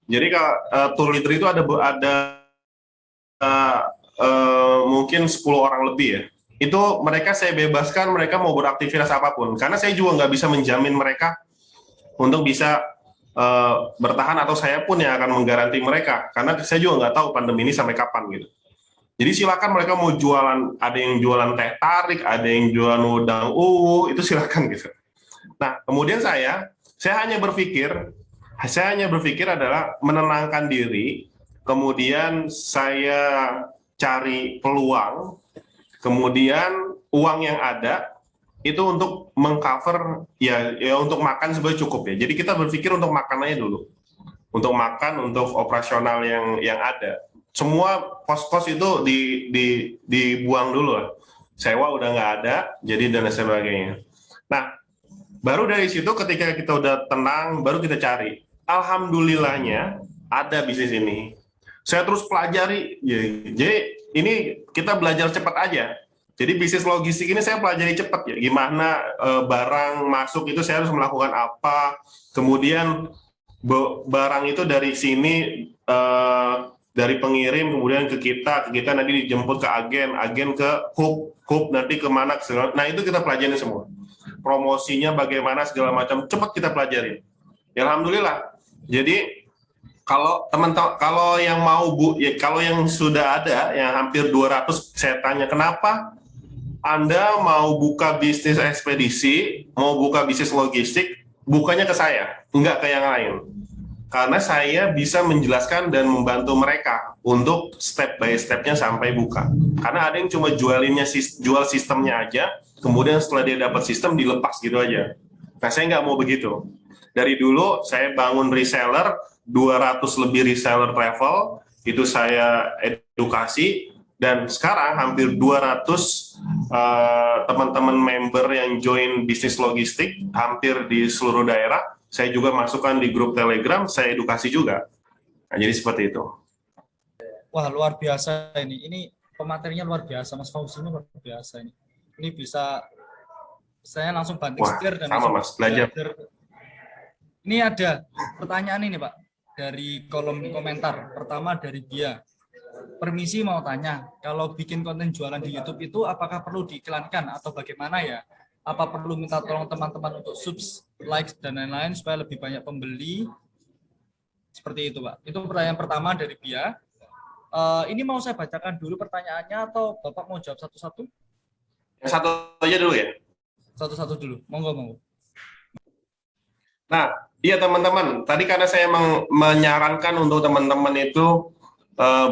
Jadi kalau tour leader itu ada mungkin 10 orang lebih ya. Itu mereka saya bebaskan, mereka mau beraktivitas apapun. Karena saya juga nggak bisa menjamin mereka untuk bisa bertahan, atau saya pun yang akan menggaranti mereka. Karena saya juga nggak tahu pandemi ini sampai kapan gitu. Jadi silakan mereka mau jualan, ada yang jualan teh tarik, ada yang jualan udang itu silakan gitu. Nah, kemudian saya hanya berpikir adalah menenangkan diri, kemudian saya cari peluang, kemudian uang yang ada itu untuk mengcover ya untuk makan sebenarnya cukup ya. Jadi kita berpikir untuk makanannya dulu, untuk makan, untuk operasional yang ada. Semua kos-kos itu dibuang dulu lah. Sewa udah nggak ada, jadi dan sebagainya. Nah, baru dari situ ketika kita udah tenang, baru kita cari. Alhamdulillahnya ada bisnis ini. Saya terus pelajari. Jadi ini kita belajar cepat aja. Jadi bisnis logistik ini saya pelajari cepat ya. Gimana barang masuk itu saya harus melakukan apa. Kemudian barang itu dari sini dari pengirim kemudian ke kita nanti dijemput ke agen ke hub nanti kemana. Nah itu kita pelajari semua. Promosinya bagaimana segala macam cepat kita pelajari. Ya, alhamdulillah. Jadi kalau teman-teman, kalau yang mau kalau yang sudah ada yang hampir 200, saya tanya kenapa Anda mau buka bisnis ekspedisi, mau buka bisnis logistik, bukannya ke saya, enggak ke yang lain. Karena saya bisa menjelaskan dan membantu mereka untuk step by step-nya sampai buka. Karena ada yang cuma jual sistemnya aja, kemudian setelah dia dapat sistem dilepas gitu aja. Nah, saya nggak mau begitu. Dari dulu saya bangun reseller, 200 lebih reseller travel, itu saya edukasi, dan sekarang hampir 200 teman-teman member yang join bisnis logistik, hampir di seluruh daerah, saya juga masukkan di grup Telegram, saya edukasi juga. Nah, jadi seperti itu. Wah, luar biasa ini. Ini pematerinya luar biasa, Mas Fauzi ini luar biasa ini. Ini bisa, saya langsung banting setir dan sama Mas, belajar. Ini ada pertanyaan ini Pak, dari kolom komentar. Pertama dari dia. Permisi mau tanya, kalau bikin konten jualan di YouTube itu apakah perlu diiklankan atau bagaimana ya? Apa perlu minta tolong teman-teman untuk subs, likes, dan lain-lain supaya lebih banyak pembeli? Seperti itu Pak. Itu pertanyaan pertama dari dia. Ini mau saya bacakan dulu pertanyaannya atau Bapak mau jawab satu-satu? Yang satu aja dulu ya? Satu-satu dulu, monggo. Nah, iya teman-teman, tadi karena saya menyarankan untuk teman-teman itu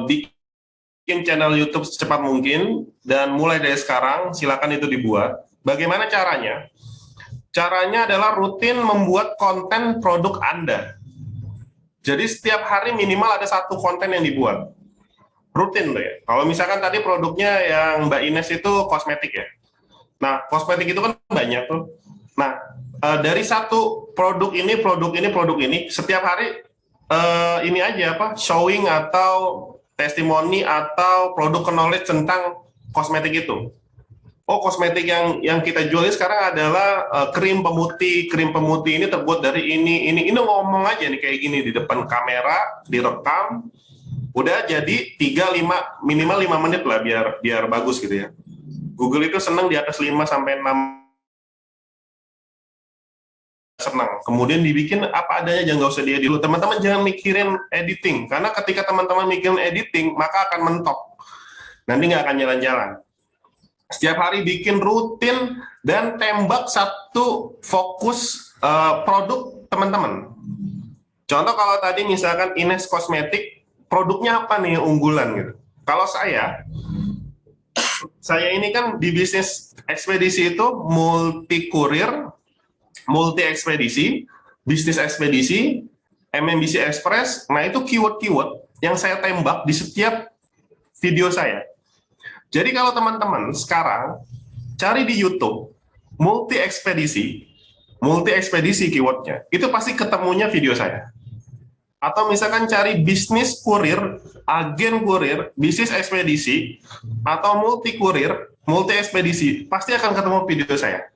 bikin channel YouTube secepat mungkin, dan mulai dari sekarang silakan itu dibuat. Bagaimana caranya? Caranya adalah rutin membuat konten produk Anda. Jadi setiap hari minimal ada satu konten yang dibuat. Rutin tuh ya. Kalau misalkan tadi produknya yang Mbak Ines itu kosmetik ya. Nah, kosmetik itu kan banyak tuh. Nah, dari satu produk ini, setiap hari ini aja showing atau testimoni atau produk knowledge tentang kosmetik itu. Oh, kosmetik yang kita jual sekarang adalah krim pemutih. Krim pemutih ini terbuat dari ini ngomong aja nih kayak gini di depan kamera, direkam, udah jadi 3-5 minimal 5 menit lah biar bagus gitu ya. Google itu senang di atas 5 sampai 6 senang. Kemudian dibikin apa adanya, jangan nggak usah diedit dulu. Teman-teman jangan mikirin editing, karena ketika teman-teman mikirin editing, maka akan mentok. Nanti nggak akan jalan-jalan. Setiap hari bikin rutin dan tembak satu fokus produk teman-teman. Contoh kalau tadi misalkan Ines Kosmetik, produknya apa nih yang unggulan gitu. Kalau saya ini kan di bisnis ekspedisi itu multi kurir, multi ekspedisi, bisnis ekspedisi, MMBC Express. Nah, itu keyword-keyword yang saya tembak di setiap video saya. Jadi kalau teman-teman sekarang cari di YouTube multi ekspedisi keywordnya, itu pasti ketemunya video saya. Atau misalkan cari bisnis kurir, agen kurir, bisnis ekspedisi, atau multi kurir, multi ekspedisi, pasti akan ketemu video saya.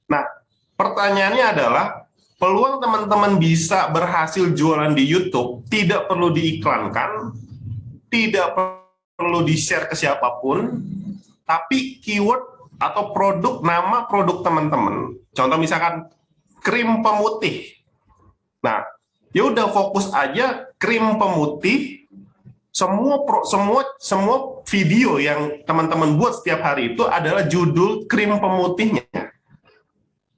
Nah, pertanyaannya adalah, peluang teman-teman bisa berhasil jualan di YouTube tidak perlu diiklankan, tidak perlu di-share ke siapapun, tapi keyword atau produk, nama produk teman-teman. Contoh misalkan krim pemutih. Nah, ya udah fokus aja krim pemutih. Semua video yang teman-teman buat setiap hari itu adalah judul krim pemutihnya.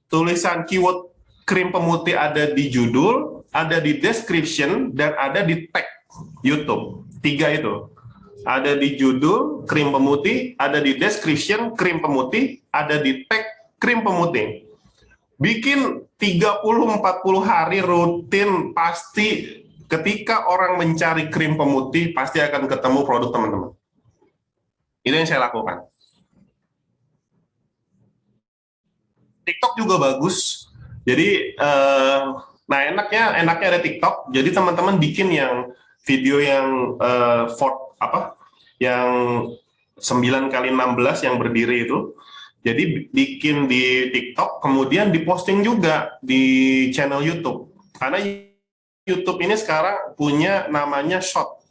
Tulisan keyword krim pemutih ada di judul, ada di description, dan ada di tag YouTube. 3 itu. Ada di judul krim pemutih, ada di description krim pemutih, ada di tag krim pemutih. Bikin 30-40 hari rutin, pasti ketika orang mencari krim pemutih pasti akan ketemu produk teman-teman. Itu yang saya lakukan. TikTok juga bagus. Jadi nah enaknya ada TikTok. Jadi teman-teman bikin yang video yang yang 9x16 yang berdiri itu. Jadi bikin di TikTok, kemudian diposting juga di channel YouTube. Karena YouTube ini sekarang punya namanya short.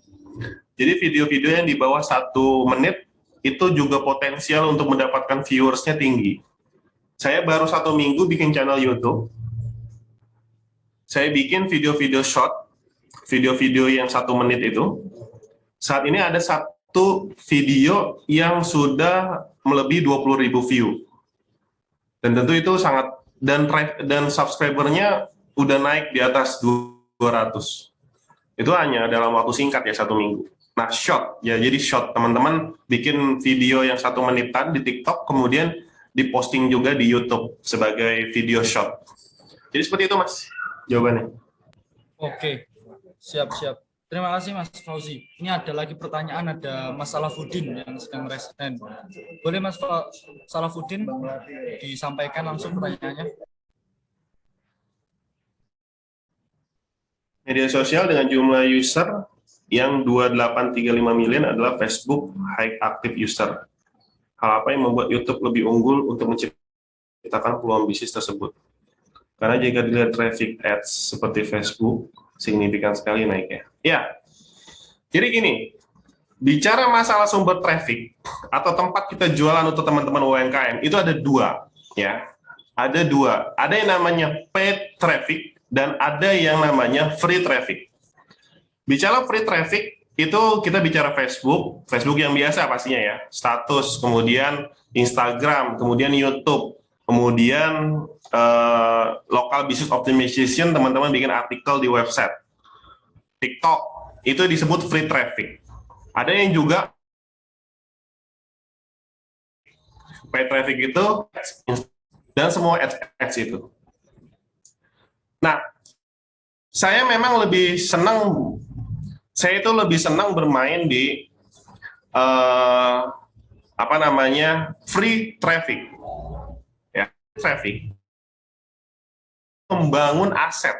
Jadi video-video yang di bawah 1 menit itu juga potensial untuk mendapatkan viewersnya tinggi. Saya baru 1 minggu bikin channel YouTube. Saya bikin video-video short, video-video yang 1 menit itu. Saat ini ada 1 video yang sudah melebihi 20.000 view. Dan tentu itu sangat, dan subscribernya udah naik di atas 200. Itu hanya dalam waktu singkat ya, 1 minggu. Nah, short ya, jadi short, teman-teman bikin video yang 1 menitan di TikTok, kemudian diposting juga di YouTube sebagai video short. Jadi seperti itu, Mas, jawabannya. Oke, siap. Terima kasih Mas Fauzi. Ini ada lagi pertanyaan, ada Mas Salafuddin yang sedang residen. Boleh Mas Salafuddin disampaikan langsung pertanyaannya? Media sosial dengan jumlah user yang 2835 million adalah Facebook high active user. Hal apa yang membuat YouTube lebih unggul untuk menciptakan peluang bisnis tersebut? Karena jika dilihat traffic ads seperti Facebook, signifikan sekali naiknya. Ya, jadi gini, bicara masalah sumber traffic atau tempat kita jualan untuk teman-teman UMKM, itu ada 2, ya. Ada 2, ada yang namanya paid traffic dan ada yang namanya free traffic. Bicara free traffic, itu kita bicara Facebook yang biasa pastinya ya, status, kemudian Instagram, kemudian YouTube, kemudian local business optimization, teman-teman bikin artikel di website. TikTok, itu disebut free traffic. Ada yang juga paid traffic itu, dan semua ads itu. Nah, saya memang lebih senang bermain di free traffic. Ya, traffic. Membangun aset.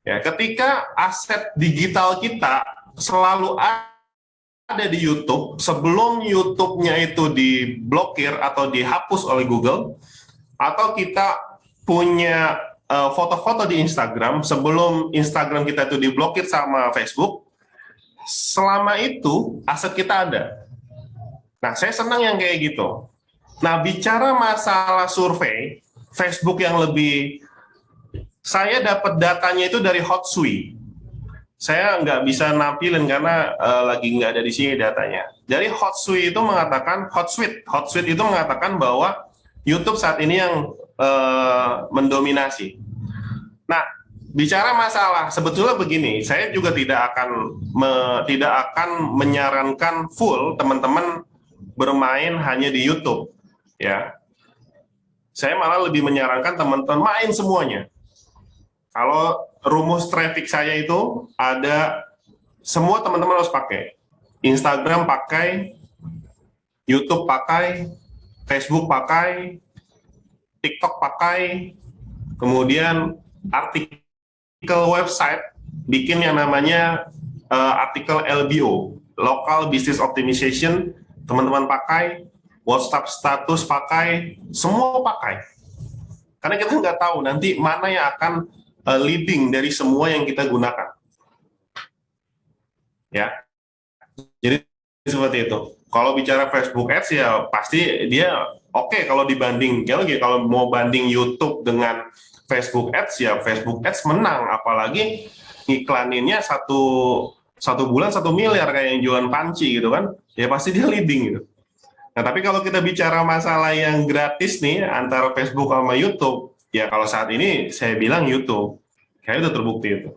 Ya, ketika aset digital kita selalu ada di YouTube, sebelum YouTube-nya itu diblokir atau dihapus oleh Google, atau kita punya foto-foto di Instagram, sebelum Instagram kita itu diblokir sama Facebook, selama itu aset kita ada. Nah, saya senang yang kayak gitu. Nah, bicara masalah survei, Facebook yang lebih, saya dapat datanya itu dari Hootsuite. Saya nggak bisa nampilin karena lagi nggak ada di sini datanya. Dari Hootsuite itu mengatakan, Hootsuite itu mengatakan bahwa YouTube saat ini yang mendominasi. Nah, bicara masalah, sebetulnya begini, saya juga tidak akan menyarankan full teman-teman bermain hanya di YouTube, ya. Saya malah lebih menyarankan teman-teman main semuanya. Kalau rumus traffic saya itu ada, semua teman-teman harus pakai. Instagram pakai, YouTube pakai, Facebook pakai, TikTok pakai, kemudian artikel website bikin yang namanya artikel LBO, Local Business Optimization, teman-teman pakai, WhatsApp status pakai, semua pakai. Karena kita nggak tahu nanti mana yang akan leading dari semua yang kita gunakan. Ya, jadi seperti itu. Kalau bicara Facebook Ads ya pasti dia oke kalau dibanding, kalau mau banding YouTube dengan Facebook Ads ya Facebook Ads menang, apalagi iklaninnya satu bulan 1 miliar kayak yang jualan panci gitu kan, ya pasti dia leading gitu. Nah tapi kalau kita bicara masalah yang gratis nih antara Facebook sama YouTube, ya kalau saat ini saya bilang YouTube, kayak itu terbukti itu.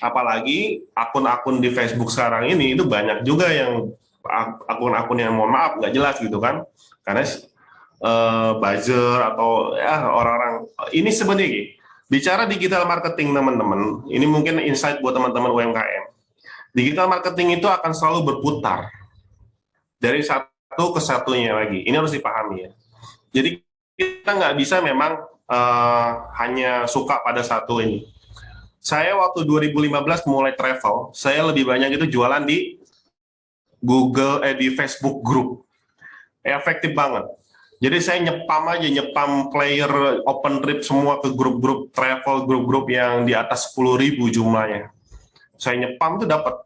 Apalagi akun-akun di Facebook sekarang ini itu banyak juga yang akun-akun yang mohon maaf nggak jelas gitu kan, karena buzzer atau ya orang-orang ini sebenarnya bicara digital marketing teman-teman, ini mungkin insight buat teman-teman UMKM. Digital marketing itu akan selalu berputar dari satu ke satunya lagi. Ini harus dipahami ya. Jadi kita nggak bisa memang hanya suka pada satu ini. Saya waktu 2015 mulai travel, saya lebih banyak itu jualan di Google, di Facebook Group. Efektif banget. Jadi saya nyepam player open trip semua ke grup-grup travel, grup-grup yang di atas 10.000 jumlahnya. Saya nyepam itu dapat.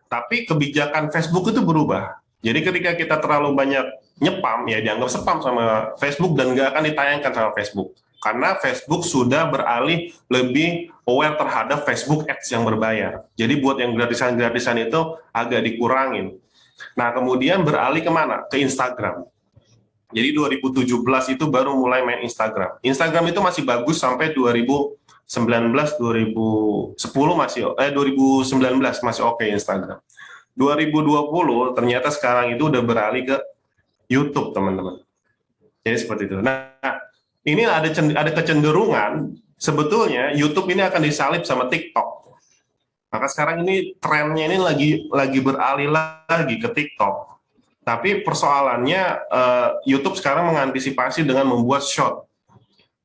Tapi kebijakan Facebook itu berubah. Jadi ketika kita terlalu banyak nyepam, ya dianggap spam sama Facebook dan nggak akan ditayangkan sama Facebook. Karena Facebook sudah beralih lebih aware terhadap Facebook Ads yang berbayar. Jadi buat yang gratisan-gratisan itu agak dikurangin. Nah kemudian beralih kemana? Ke Instagram. Jadi 2017 itu baru mulai main Instagram. Instagram itu masih bagus sampai 2019, 2010 masih 2019 masih oke Instagram. 2020 ternyata sekarang itu udah beralih ke YouTube, teman-teman. Jadi seperti itu. Nah, ini ada kecenderungan sebetulnya YouTube ini akan disalip sama TikTok. Maka sekarang ini trennya ini lagi beralih lagi ke TikTok. Tapi persoalannya YouTube sekarang mengantisipasi dengan membuat short.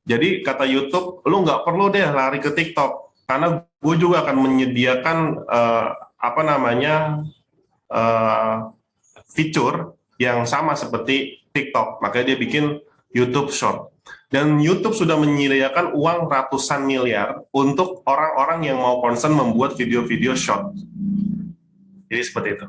Jadi kata YouTube, lu nggak perlu deh lari ke TikTok, karena gue juga akan menyediakan fitur yang sama seperti TikTok. Makanya dia bikin YouTube Short. Dan YouTube sudah menyediakan uang ratusan miliar untuk orang-orang yang mau concern membuat video-video short. Jadi seperti itu.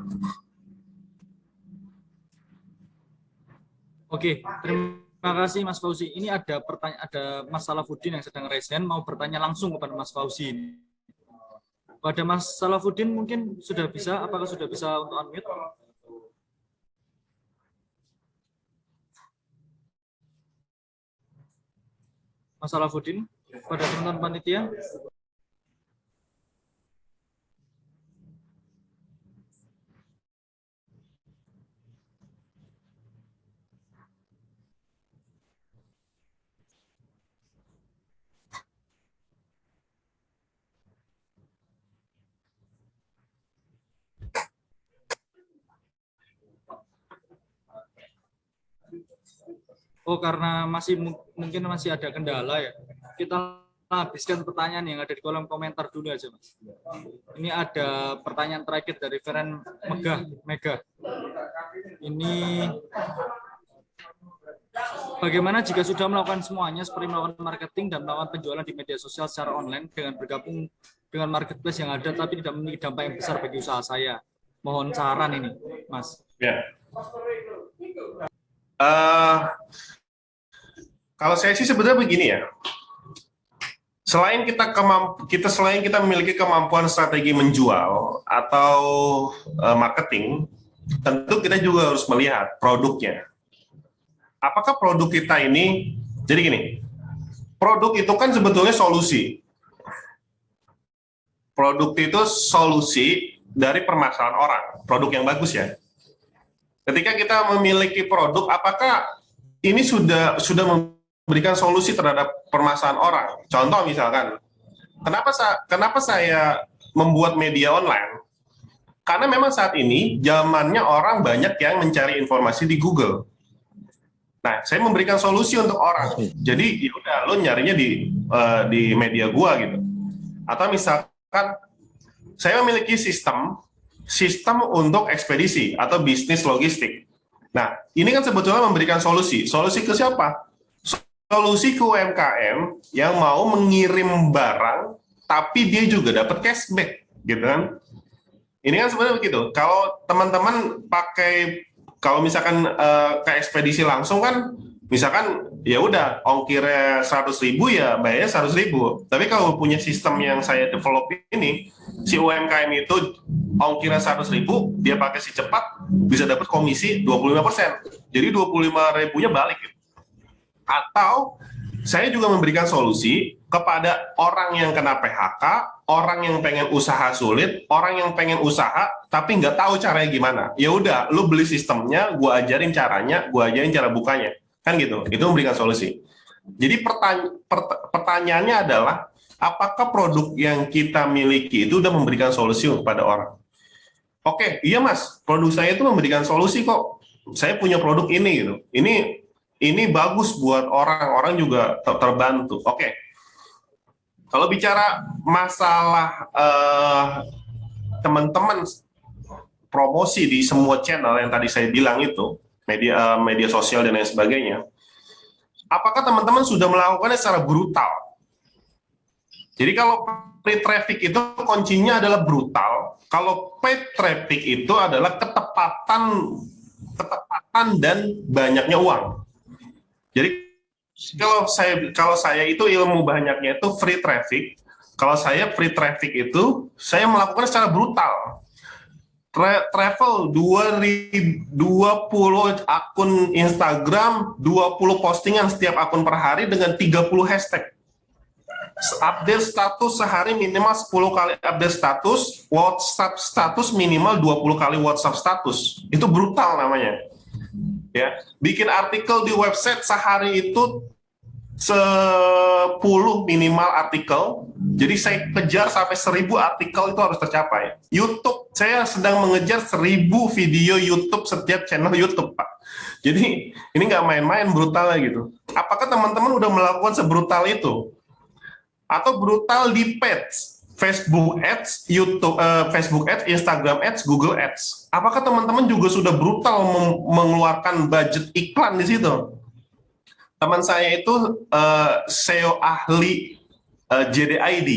Oke, terima kasih Mas Fauzi. Ini ada pertanyaan, ada Mas Salafuddin yang sedang raise hand, mau bertanya langsung kepada Mas Fauzi. Pada Mas Salafuddin mungkin sudah bisa, apakah sudah bisa untuk unmute? Mas Salafuddin, pada teman-teman panitia. Oh, karena mungkin masih ada kendala ya. Kita habiskan pertanyaan yang ada di kolom komentar dulu aja, Mas. Ini ada pertanyaan terakhir dari Feren Mega. Ini bagaimana jika sudah melakukan semuanya seperti melakukan marketing dan melakukan penjualan di media sosial secara online dengan bergabung dengan marketplace yang ada tapi tidak memiliki dampak yang besar bagi usaha saya. Mohon saran ini, Mas. Ya. Eh, kalau saya sih sebenarnya begini ya. Selain kita memiliki kemampuan strategi menjual atau marketing, tentu kita juga harus melihat produknya. Apakah produk kita ini, jadi gini, produk itu kan sebetulnya solusi. Produk itu solusi dari permasalahan orang, produk yang bagus ya. Ketika kita memiliki produk, apakah ini sudah memberikan solusi terhadap permasalahan orang? Contoh misalkan, kenapa saya membuat media online? Karena memang saat ini zamannya orang banyak yang mencari informasi di Google. Nah, saya memberikan solusi untuk orang. Jadi ya udah, lo nyarinya di media gua gitu. Atau misalkan saya memiliki sistem untuk ekspedisi atau bisnis logistik. Nah, ini kan sebetulnya memberikan solusi. Solusi ke siapa? Solusi ke UMKM yang mau mengirim barang, tapi dia juga dapat cashback, gitu kan? Ini kan sebenarnya begitu. Kalau teman-teman kalau misalkan ke ekspedisi langsung kan, misalkan ya udah ongkirnya 100.000 ya bayarnya 100.000. Tapi kalau punya sistem yang saya develop ini, si UMKM itu ongkirnya 100.000, dia pakai si cepat bisa dapat komisi 25%. Jadi 25.000-nya balik. Atau saya juga memberikan solusi kepada orang yang kena PHK, orang yang pengen usaha sulit, orang yang pengen usaha tapi nggak tahu caranya gimana. Ya udah, lu beli sistemnya, gua ajarin caranya, gua ajarin cara bukanya, kan gitu. Itu memberikan solusi. Jadi pertanyaannya adalah, apakah produk yang kita miliki itu udah memberikan solusi kepada orang? Oke, iya mas, produk saya itu memberikan solusi kok. Saya punya produk ini gitu. Ini bagus buat orang juga terbantu. Oke. Kalau bicara masalah teman-teman promosi di semua channel yang tadi saya bilang itu, media sosial dan lain sebagainya, apakah teman-teman sudah melakukannya secara brutal? Jadi kalau free traffic itu kuncinya adalah brutal, kalau paid traffic itu adalah ketepatan dan banyaknya uang. Jadi kalau saya itu ilmu banyaknya itu free traffic. Kalau saya free traffic itu saya melakukan secara brutal. Travel 20 akun Instagram, 20 postingan setiap akun per hari dengan 30 hashtag. Update status sehari minimal 10 kali update status, WhatsApp status minimal 20 kali WhatsApp status. Itu brutal namanya. Ya, bikin artikel di website sehari itu 10 minimal artikel. Jadi saya kejar sampai 1.000 artikel itu harus tercapai. YouTube, saya sedang mengejar 1.000 video YouTube setiap channel YouTube, Pak. Jadi ini nggak main-main, brutalnya gitu. Apakah teman-teman udah melakukan sebrutal itu? Atau brutal di page, Facebook Ads, YouTube, Facebook Ads, Instagram Ads, Google Ads. Apakah teman-teman juga sudah brutal mengeluarkan budget iklan di situ? Teman saya itu SEO ahli JDID,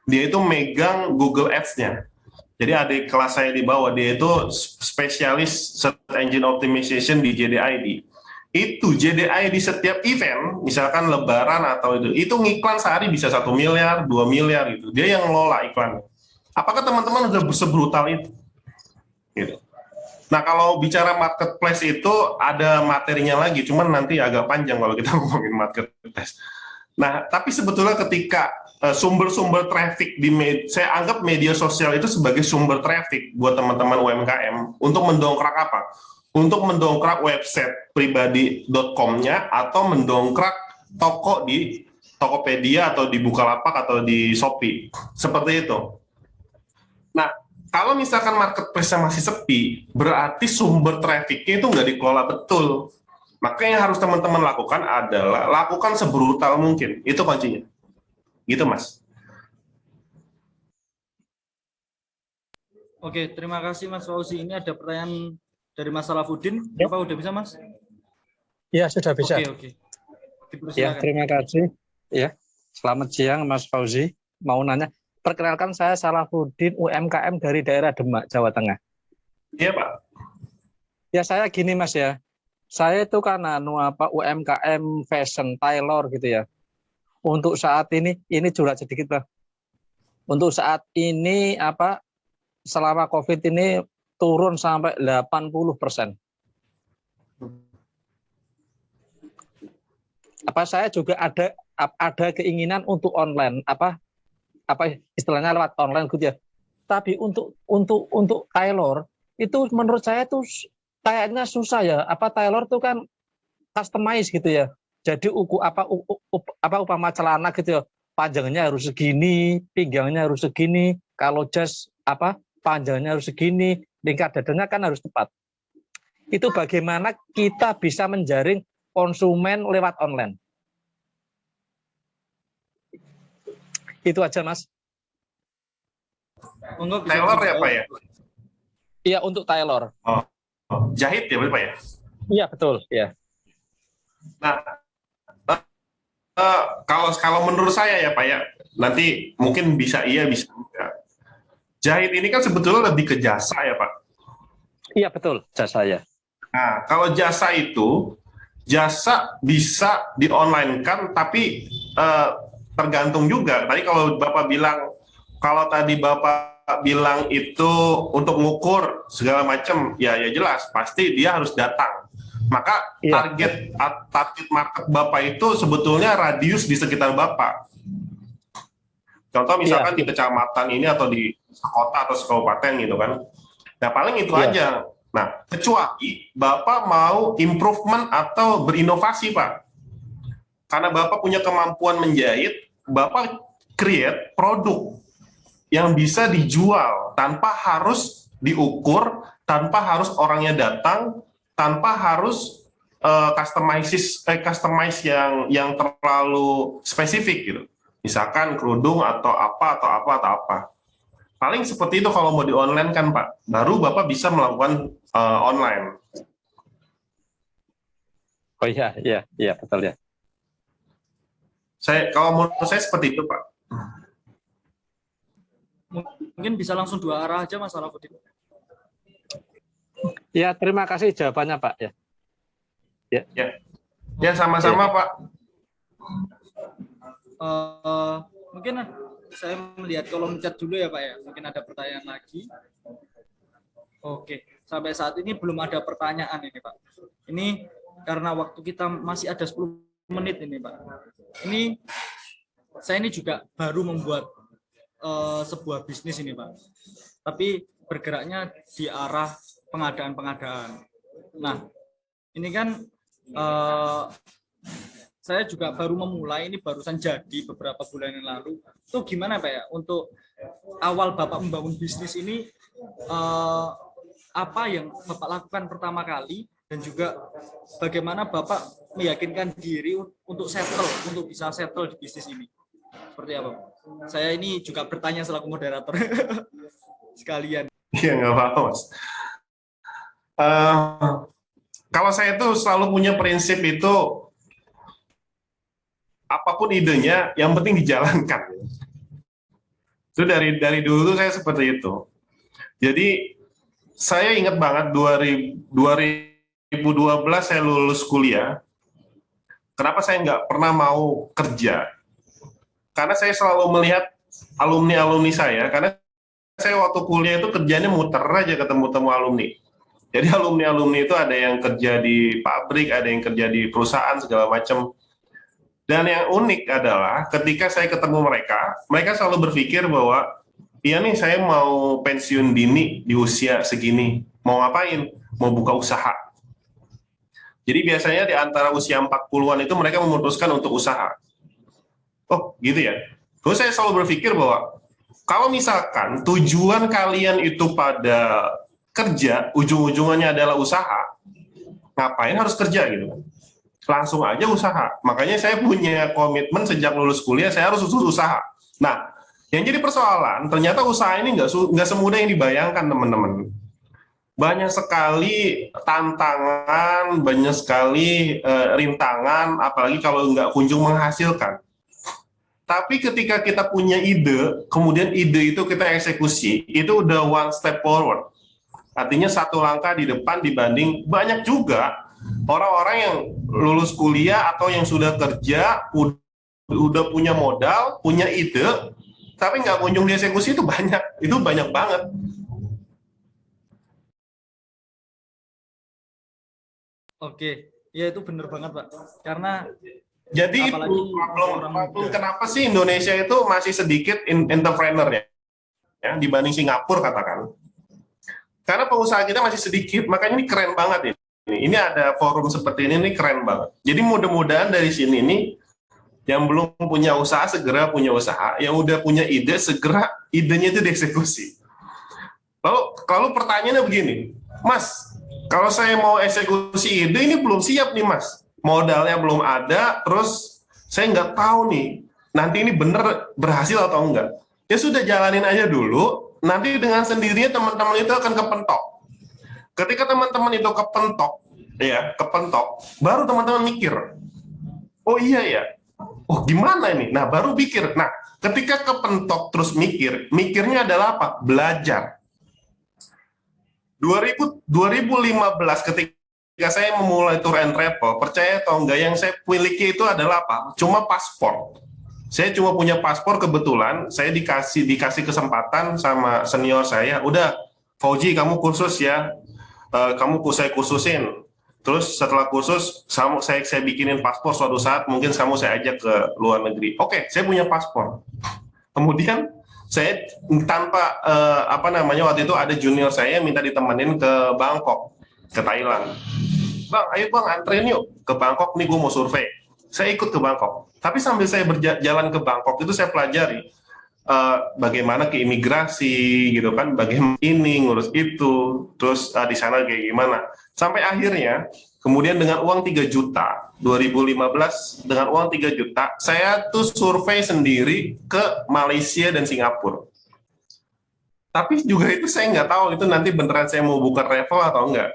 dia itu megang Google Ads-nya. Jadi adik kelas saya di bawah, dia itu spesialis search engine optimization di JDID. Itu JDID setiap event, misalkan lebaran atau itu ngiklan sehari bisa 1 miliar, 2 miliar gitu. Dia yang ngelola iklan. Apakah teman-teman udah sebrutal itu? Gitu. Nah, kalau bicara marketplace itu ada materinya lagi, cuman nanti agak panjang kalau kita ngomongin marketplace. Nah, tapi sebetulnya ketika sumber-sumber traffic saya anggap media sosial itu sebagai sumber traffic buat teman-teman UMKM untuk mendongkrak apa? Untuk mendongkrak website pribadi.com-nya atau mendongkrak toko di Tokopedia atau di Bukalapak atau di Shopee. Seperti itu. Nah, kalau misalkan marketplace-nya masih sepi, berarti sumber traffic-nya itu nggak dikelola betul. Maka yang harus teman-teman lakukan adalah lakukan sebrutal mungkin. Itu kuncinya. Gitu, Mas. Oke, terima kasih Mas Fauzi. Ini ada pertanyaan dari Mas Salafuddin. Apa udah bisa, Mas? Ya, sudah bisa. Oke. Ya, terima kasih. Ya, selamat siang Mas Fauzi. Mau nanya, perkenalkan saya Salafuddin, UMKM dari daerah Demak, Jawa Tengah. Iya, Pak. Ya, saya gini Mas ya. Saya itu kan UMKM fashion tailor gitu ya. Untuk saat ini curhat sedikit Bang. Untuk saat ini selama COVID ini turun sampai 80%. Saya juga ada keinginan untuk online istilahnya lewat online gitu ya. Tapi untuk tailor itu menurut saya tuh kayaknya susah ya. Tailor tuh kan customize gitu ya. Jadi upama celana gitu ya, panjangnya harus segini, pinggangnya harus segini. Kalau jas panjangnya harus segini, lingkar dadanya kan harus tepat. Itu bagaimana kita bisa menjaring konsumen lewat online? Itu aja Mas. Tailor ya Pak ya? Iya, untuk tailor. Oh. Jahit ya Pak ya? Iya betul ya. Nah, kalau menurut saya ya Pak ya, nanti mungkin bisa iya bisa enggak. Jahit ini kan sebetulnya lebih ke jasa ya Pak. Iya betul, jasa ya. Nah, kalau jasa itu jasa bisa di-online-kan, tapi tergantung juga. Tadi kalau Bapak bilang itu untuk ngukur segala macam, ya jelas pasti dia harus datang. Maka target market Bapak itu sebetulnya radius di sekitar Bapak. Contoh misalkan di kecamatan ini atau di kota atau kabupaten gitu kan. Nah paling itu aja. Nah kecuali Bapak mau improvement atau berinovasi Pak. Karena Bapak punya kemampuan menjahit, Bapak create produk yang bisa dijual tanpa harus diukur, tanpa harus orangnya datang, tanpa harus customize yang terlalu spesifik gitu. Misalkan kerudung atau apa. Paling seperti itu kalau mau di online kan Pak. Baru Bapak bisa melakukan online. Oh iya betul ya. Kalau menurut saya seperti itu Pak. Mungkin bisa langsung dua arah aja Mas Salahuddin. Ya, terima kasih jawabannya Pak ya. Ya sama-sama Pak. Mungkin saya melihat kolom chat dulu ya Pak ya. Mungkin ada pertanyaan lagi. Oke, sampai saat ini belum ada pertanyaan ini Pak. Ini karena waktu kita masih ada 10 menit ini Pak. Saya ini juga baru membuat sebuah bisnis ini Pak. Tapi bergeraknya di arah pengadaan. Nah, ini kan saya juga baru memulai, ini barusan jadi beberapa bulan yang lalu. Itu gimana Pak ya, untuk awal Bapak membangun bisnis ini, apa yang Bapak lakukan pertama kali, dan juga bagaimana Bapak meyakinkan diri untuk bisa settle di bisnis ini? Seperti apa Pak? Saya ini juga bertanya selaku moderator sekalian. Iya, nggak apa-apa Mas. Kalau saya tuh selalu punya prinsip itu, apapun idenya, yang penting dijalankan. Itu dari dulu tuh saya seperti itu. Jadi saya ingat banget 2012 saya lulus kuliah. Kenapa saya nggak pernah mau kerja? Karena saya selalu melihat alumni saya. Karena saya waktu kuliah itu kerjanya muter aja ketemu alumni. Jadi alumni itu ada yang kerja di pabrik, ada yang kerja di perusahaan segala macam. Dan yang unik adalah ketika saya ketemu mereka selalu berpikir bahwa iya nih saya mau pensiun dini di usia segini. Mau ngapain? Mau buka usaha. Jadi biasanya di antara usia 40-an itu mereka memutuskan untuk usaha. Oh gitu ya. Terus saya selalu berpikir bahwa kalau misalkan tujuan kalian itu pada kerja, ujung-ujungannya adalah usaha, ngapain harus kerja gitu kan? Langsung aja usaha. Makanya saya punya komitmen sejak lulus kuliah, saya harus usaha. Nah, yang jadi persoalan, ternyata usaha ini nggak semudah yang dibayangkan teman-teman. Banyak sekali tantangan, banyak sekali rintangan, apalagi kalau nggak kunjung menghasilkan. Tapi ketika kita punya ide, kemudian ide itu kita eksekusi, itu udah one step forward. Artinya satu langkah di depan dibanding banyak juga orang-orang yang lulus kuliah atau yang sudah kerja, udah punya modal, punya ide, tapi nggak kunjung dieksekusi itu banyak banget. Oke, ya itu benar banget Pak. Karena jadi apalagi problem kenapa sih Indonesia itu masih sedikit entrepreneur ya dibanding Singapura katakan. Karena pengusaha kita masih sedikit, makanya ini keren banget ini. Ini ada forum seperti ini keren banget. Jadi mudah-mudahan dari sini nih yang belum punya usaha segera punya usaha, yang udah punya ide segera idenya itu dieksekusi. Lalu pertanyaannya begini, Mas, kalau saya mau eksekusi ide ini belum siap nih Mas, modalnya belum ada, terus saya nggak tahu nih nanti ini bener berhasil atau enggak. Ya sudah jalanin aja dulu, nanti dengan sendirinya teman-teman itu akan kepentok. Ketika teman-teman itu kepentok, baru teman-teman mikir, oh iya ya, oh gimana ini? Nah baru pikir. Nah ketika kepentok terus mikirnya adalah apa? Belajar. 2015 ketika saya memulai tour and travel, percaya atau enggak yang saya miliki itu adalah apa? Cuma paspor. Saya cuma punya paspor, kebetulan saya dikasih kesempatan sama senior saya, udah Fauji kamu kursus ya, saya kursusin. Terus setelah kursus saya bikinin paspor, suatu saat mungkin kamu saya ajak ke luar negeri. Oke, saya punya paspor. Kemudian saya tanpa waktu itu ada junior saya minta ditemenin ke Bangkok, ke Thailand. Bang, ayo bang anterin yuk ke Bangkok nih, gue mau survei. Saya ikut ke Bangkok. Tapi sambil saya berjalan ke Bangkok itu saya pelajari bagaimana ke imigrasi gitu kan, bagaimana ini ngurus itu, terus di sana kayak gimana. Sampai akhirnya kemudian dengan uang 3 juta 2015, dengan uang 3 juta saya tuh survei sendiri ke Malaysia dan Singapura. Tapi juga itu saya nggak tahu itu nanti beneran saya mau buka travel atau enggak.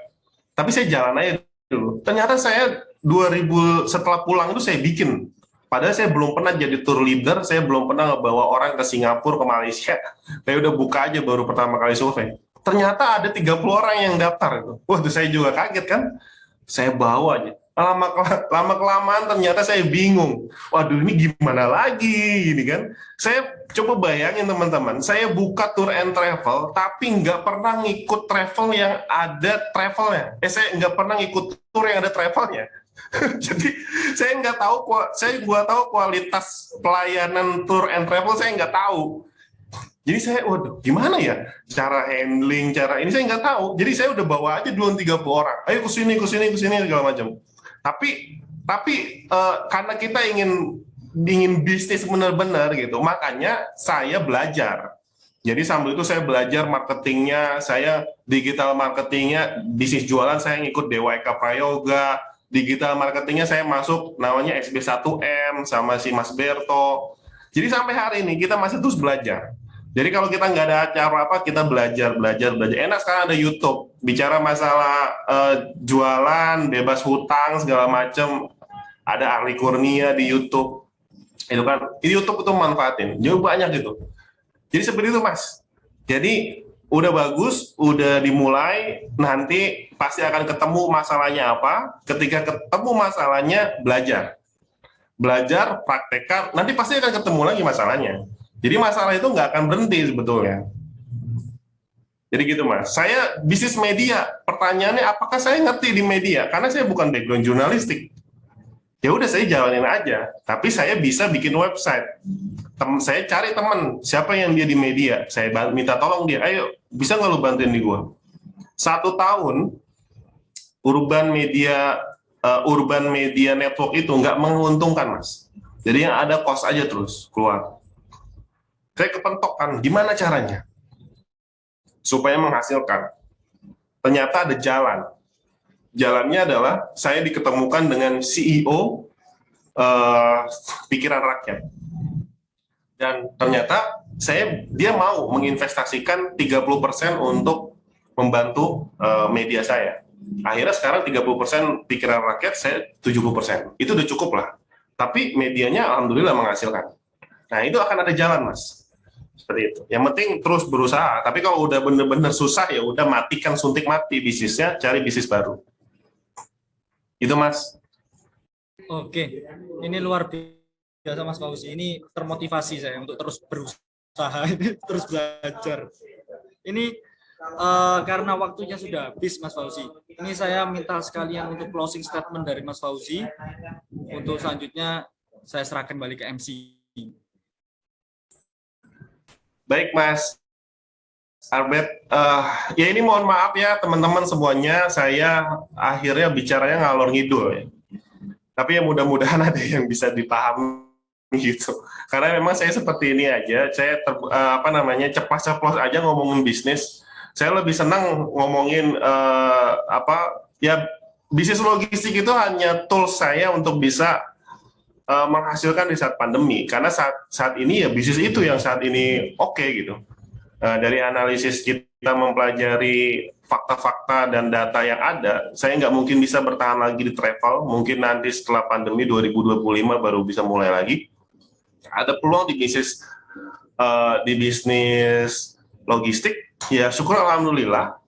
Tapi saya jalan aja dulu. Ternyata saya 2000 setelah pulang itu saya bikin. Padahal saya belum pernah jadi tour leader, saya belum pernah ngebawa orang ke Singapura, ke Malaysia. Saya udah buka aja baru pertama kali survei. Ternyata ada 30 orang yang daftar itu. Waduh, saya juga kaget kan. Saya bawa aja. Lama-kelamaan ternyata saya bingung. Waduh, ini gimana lagi ini kan. Saya coba bayangin teman-teman, saya buka tour and travel, tapi nggak pernah ngikut travel yang ada travelnya. Saya nggak pernah ngikut tour yang ada travelnya. Jadi saya nggak tahu, saya tahu kualitas pelayanan tour and travel saya nggak tahu. Jadi saya, waduh, gimana ya cara handling, cara ini saya nggak tahu. Jadi saya udah bawa aja duluan 30 orang. Ayo kesini segala macam. Tapi karena kita ingin bisnis benar-benar gitu, makanya saya belajar. Jadi sambil itu saya belajar marketingnya, saya digital marketingnya, bisnis jualan saya ngikut Dewa Eka Prayoga. Digital marketingnya saya masuk namanya SB1M sama si Mas Berto. Jadi sampai hari ini kita masih terus belajar. Jadi kalau kita nggak ada acara apa, kita belajar. Enak sekarang ada YouTube, bicara masalah jualan, bebas hutang, segala macam. Ada Arli Kurnia di YouTube. Itu kan, di YouTube itu manfaatin. Jadi banyak gitu. Jadi seperti itu Mas. Jadi udah bagus, udah dimulai, nanti pasti akan ketemu masalahnya apa. Ketika ketemu masalahnya, belajar, praktekkan, nanti pasti akan ketemu lagi masalahnya. Jadi masalah itu nggak akan berhenti sebetulnya. Jadi gitu Mas. Saya bisnis media, pertanyaannya apakah saya ngerti di media? Karena saya bukan background jurnalistik. Ya udah saya jalanin aja. Tapi saya bisa bikin website. Saya cari teman, siapa yang dia di media. Saya minta tolong dia, ayo bisa nggak lu bantuin di gua? 1 tahun, urban media network itu nggak menguntungkan Mas. Jadi yang ada cost aja terus keluar. Saya kepentok kan, gimana caranya supaya menghasilkan? Ternyata ada jalan. Jalannya adalah saya diketemukan dengan CEO Pikiran Rakyat. Dan ternyata dia mau menginvestasikan 30% untuk membantu media saya. Akhirnya sekarang 30% Pikiran Rakyat, saya 70%. Itu udah cukup lah. Tapi medianya alhamdulillah menghasilkan. Nah itu akan ada jalan Mas. Seperti itu. Yang penting terus berusaha. Tapi kalau udah bener-bener susah ya udah matikan, suntik mati bisnisnya, cari bisnis baru. Itu Mas. Oke, ini luar biasa Mas Fauzi. Ini termotivasi saya untuk terus berusaha, terus belajar. Ini karena waktunya sudah habis Mas Fauzi. Ini saya minta sekalian untuk closing statement dari Mas Fauzi. Untuk selanjutnya saya serahkan balik ke MC. Baik Mas Albert, ya ini mohon maaf ya teman-teman semuanya, saya akhirnya bicaranya ngalor ngidul ya. Tapi ya mudah-mudahan ada yang bisa dipahami gitu. Karena memang saya seperti ini aja, saya ceplas-ceplos aja ngomongin bisnis. Saya lebih senang ngomongin bisnis logistik itu hanya tools saya untuk bisa menghasilkan di saat pandemi. Karena saat ini ya bisnis itu yang saat ini oke gitu. Dari analisis kita mempelajari fakta-fakta dan data yang ada, saya nggak mungkin bisa bertahan lagi di travel. Mungkin nanti setelah pandemi 2025 baru bisa mulai lagi. Ada peluang di bisnis logistik. Ya syukur alhamdulillah.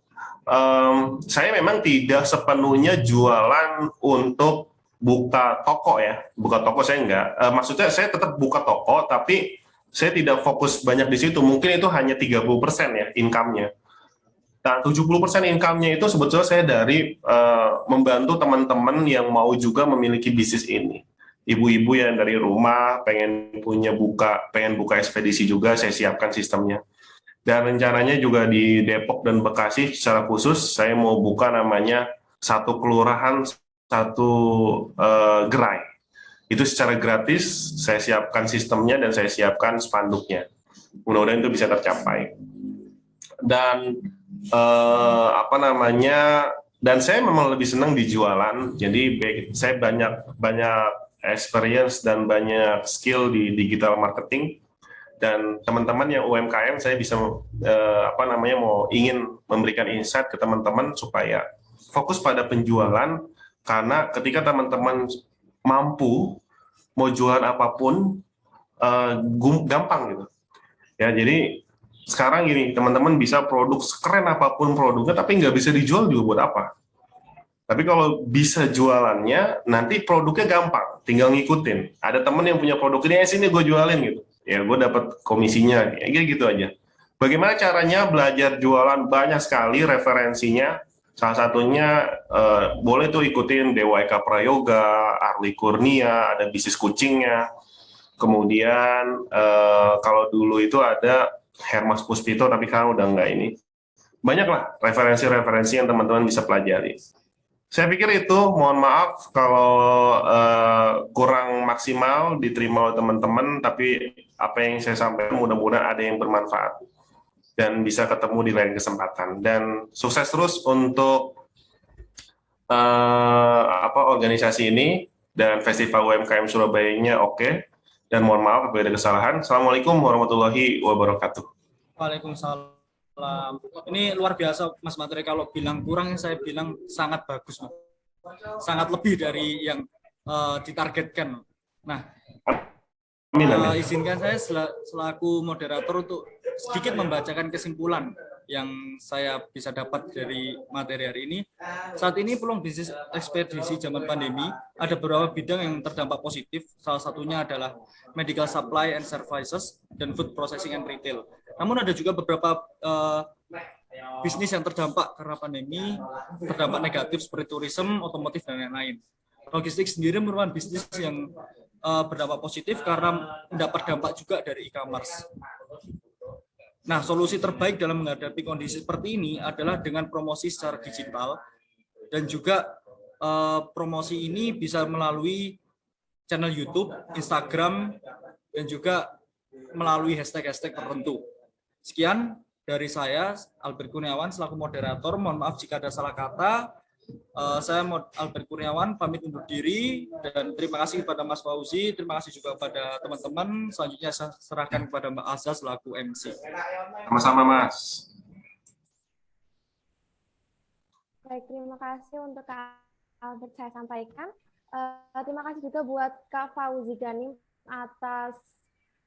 Saya memang tidak sepenuhnya jualan untuk buka toko ya. Buka toko saya enggak. Maksudnya saya tetap buka toko, tapi saya tidak fokus banyak di situ. Mungkin itu hanya 30% ya income-nya. Nah, 70% income-nya itu sebetulnya saya dari membantu teman-teman yang mau juga memiliki bisnis ini. Ibu-ibu yang dari rumah pengen buka ekspedisi juga, saya siapkan sistemnya. Dan rencananya juga di Depok dan Bekasi secara khusus saya mau buka namanya satu kelurahan satu gerai. Itu secara gratis, saya siapkan sistemnya dan saya siapkan spanduknya. Mudah-mudahan itu bisa tercapai. Dan dan saya memang lebih senang di jualan. Jadi saya banyak experience dan banyak skill di digital marketing. Dan teman-teman yang UMKM saya bisa ingin memberikan insight ke teman-teman supaya fokus pada penjualan, karena ketika teman-teman mampu mau jualan apapun gampang gitu ya. Jadi sekarang gini, teman-teman bisa produk sekeren apapun produknya tapi nggak bisa dijual juga buat apa. Tapi kalau bisa jualannya, nanti produknya gampang, tinggal ngikutin. Ada teman yang punya produk ini, sini gue jualin gitu, ya gue dapat komisinya, ya gitu aja. Bagaimana caranya belajar jualan? Banyak sekali referensinya. Salah satunya boleh tuh ikutin Dewa Eka Prayoga, Arli Kurnia, ada bisnis kucingnya. Kemudian kalau dulu itu ada Hermas Puspito, tapi sekarang udah enggak ini. Banyaklah referensi-referensi yang teman-teman bisa pelajari. Saya pikir itu, mohon maaf kalau kurang maksimal diterima oleh teman-teman, tapi apa yang saya sampaikan mudah-mudahan ada yang bermanfaat dan bisa ketemu di lain kesempatan. Dan sukses terus untuk organisasi ini dan Festival UMKM Surabaya-nya oke. Dan mohon maaf apabila ada kesalahan. Assalamualaikum warahmatullahi wabarakatuh. Waalaikumsalam. Ini luar biasa Mas Materi. Kalau bilang kurang, saya bilang sangat bagus, Mas. Sangat lebih dari yang ditargetkan. Nah, izinkan saya selaku moderator untuk sedikit membacakan kesimpulan yang saya bisa dapat dari materi hari ini. Saat ini peluang bisnis ekspedisi zaman pandemi ada beberapa bidang yang terdampak positif. Salah satunya adalah medical supply and services dan food processing and retail. Namun ada juga beberapa bisnis yang terdampak karena pandemi, terdampak negatif seperti tourism, otomotif, dan lain-lain. Logistik sendiri merupakan bisnis yang berdampak positif karena mendapat dampak juga dari e-commerce. Nah, solusi terbaik dalam menghadapi kondisi seperti ini adalah dengan promosi secara digital, dan juga promosi ini bisa melalui channel YouTube, Instagram, dan juga melalui hashtag-hashtag tertentu. Sekian dari saya, Albert Kurniawan, selaku moderator. Mohon maaf jika ada salah kata. Saya Albert Kurniawan pamit undur diri, dan terima kasih kepada Mas Fauzi, terima kasih juga kepada teman-teman. Selanjutnya saya serahkan kepada Mbak Azza selaku MC. Sama-sama Mas. Baik, terima kasih untuk Kak Albert saya sampaikan. Terima kasih juga buat Kak Fauzi Ganim atas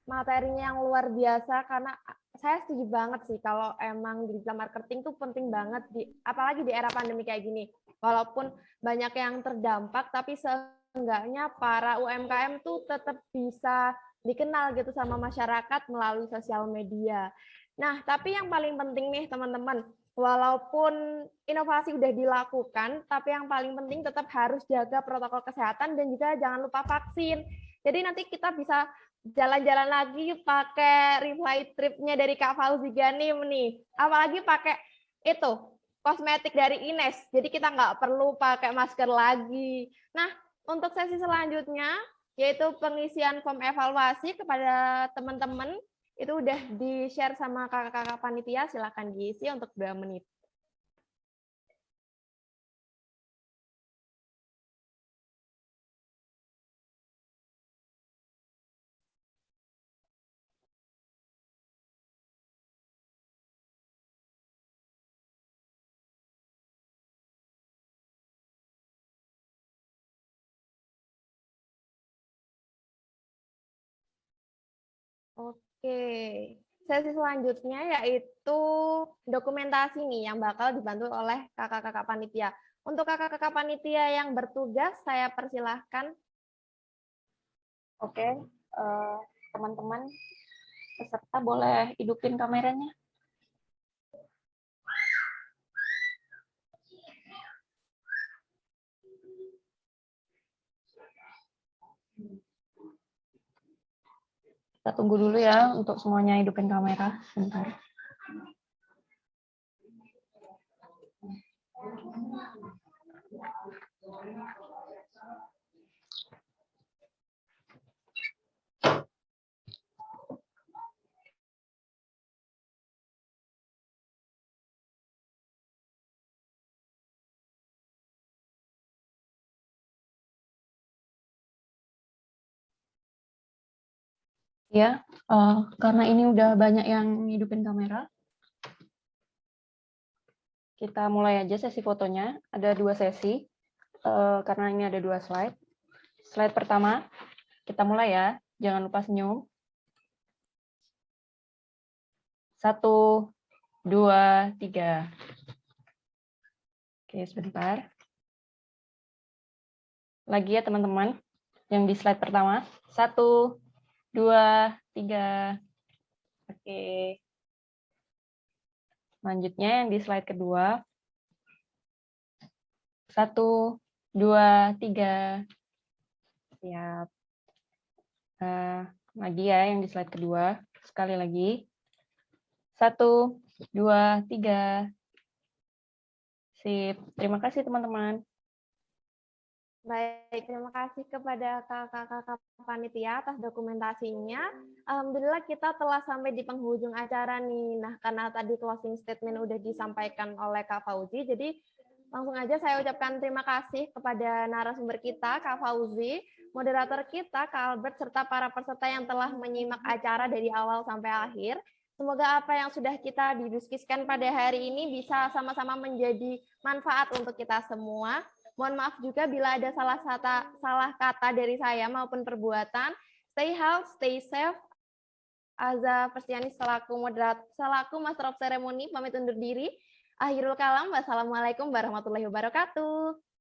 materinya yang luar biasa, karena saya setuju banget sih kalau emang digital marketing tuh penting banget, apalagi di era pandemi kayak gini. Walaupun banyak yang terdampak, tapi seenggaknya para UMKM tuh tetap bisa dikenal gitu sama masyarakat melalui sosial media. Nah, tapi yang paling penting nih teman-teman, walaupun inovasi udah dilakukan, tapi yang paling penting tetap harus jaga protokol kesehatan dan juga jangan lupa vaksin. Jadi nanti kita bisa jalan-jalan lagi pakai reply tripnya dari Kak Fauzi Ganim nih. Apalagi pakai itu, kosmetik dari Ines. Jadi kita nggak perlu pakai masker lagi. Nah, untuk sesi selanjutnya, yaitu pengisian form evaluasi kepada teman-teman, itu udah di-share sama kakak-kakak panitia, silakan diisi untuk 2 menit. Oke, sesi selanjutnya yaitu dokumentasi nih yang bakal dibantu oleh kakak-kakak panitia. Untuk kakak-kakak panitia yang bertugas, saya persilahkan. Oke, teman-teman peserta boleh hidupin kameranya. Kita tunggu dulu ya untuk semuanya hidupin kamera. Bentar. Ya, karena ini udah banyak yang hidupin kamera, kita mulai aja sesi fotonya. Ada 2 sesi, karena ini ada 2 slide. Slide pertama, kita mulai ya, jangan lupa senyum. 1, 2, 3. Oke, sebentar. Lagi ya teman-teman, yang di slide pertama. 1, 2, 3. Oke. Selanjutnya yang di slide kedua. 1, 2, 3. Siap. Lagi ya yang di slide kedua. Sekali lagi. 1, 2, 3. Sip. Terima kasih teman-teman. Baik, terima kasih kepada kakak-kakak panitia atas dokumentasinya. Alhamdulillah kita telah sampai di penghujung acara nih. Nah, karena tadi closing statement udah disampaikan oleh Kak Fauzi, jadi langsung aja saya ucapkan terima kasih kepada narasumber kita, Kak Fauzi, moderator kita, Kak Albert, serta para peserta yang telah menyimak acara dari awal sampai akhir. Semoga apa yang sudah kita didiskusikan pada hari ini bisa sama-sama menjadi manfaat untuk kita semua. Mohon maaf juga bila ada salah kata dari saya maupun perbuatan. Stay healthy, stay safe. Aza Persiani selaku Master of Ceremony pamit undur diri. Akhirul kalam, wassalamualaikum warahmatullahi wabarakatuh.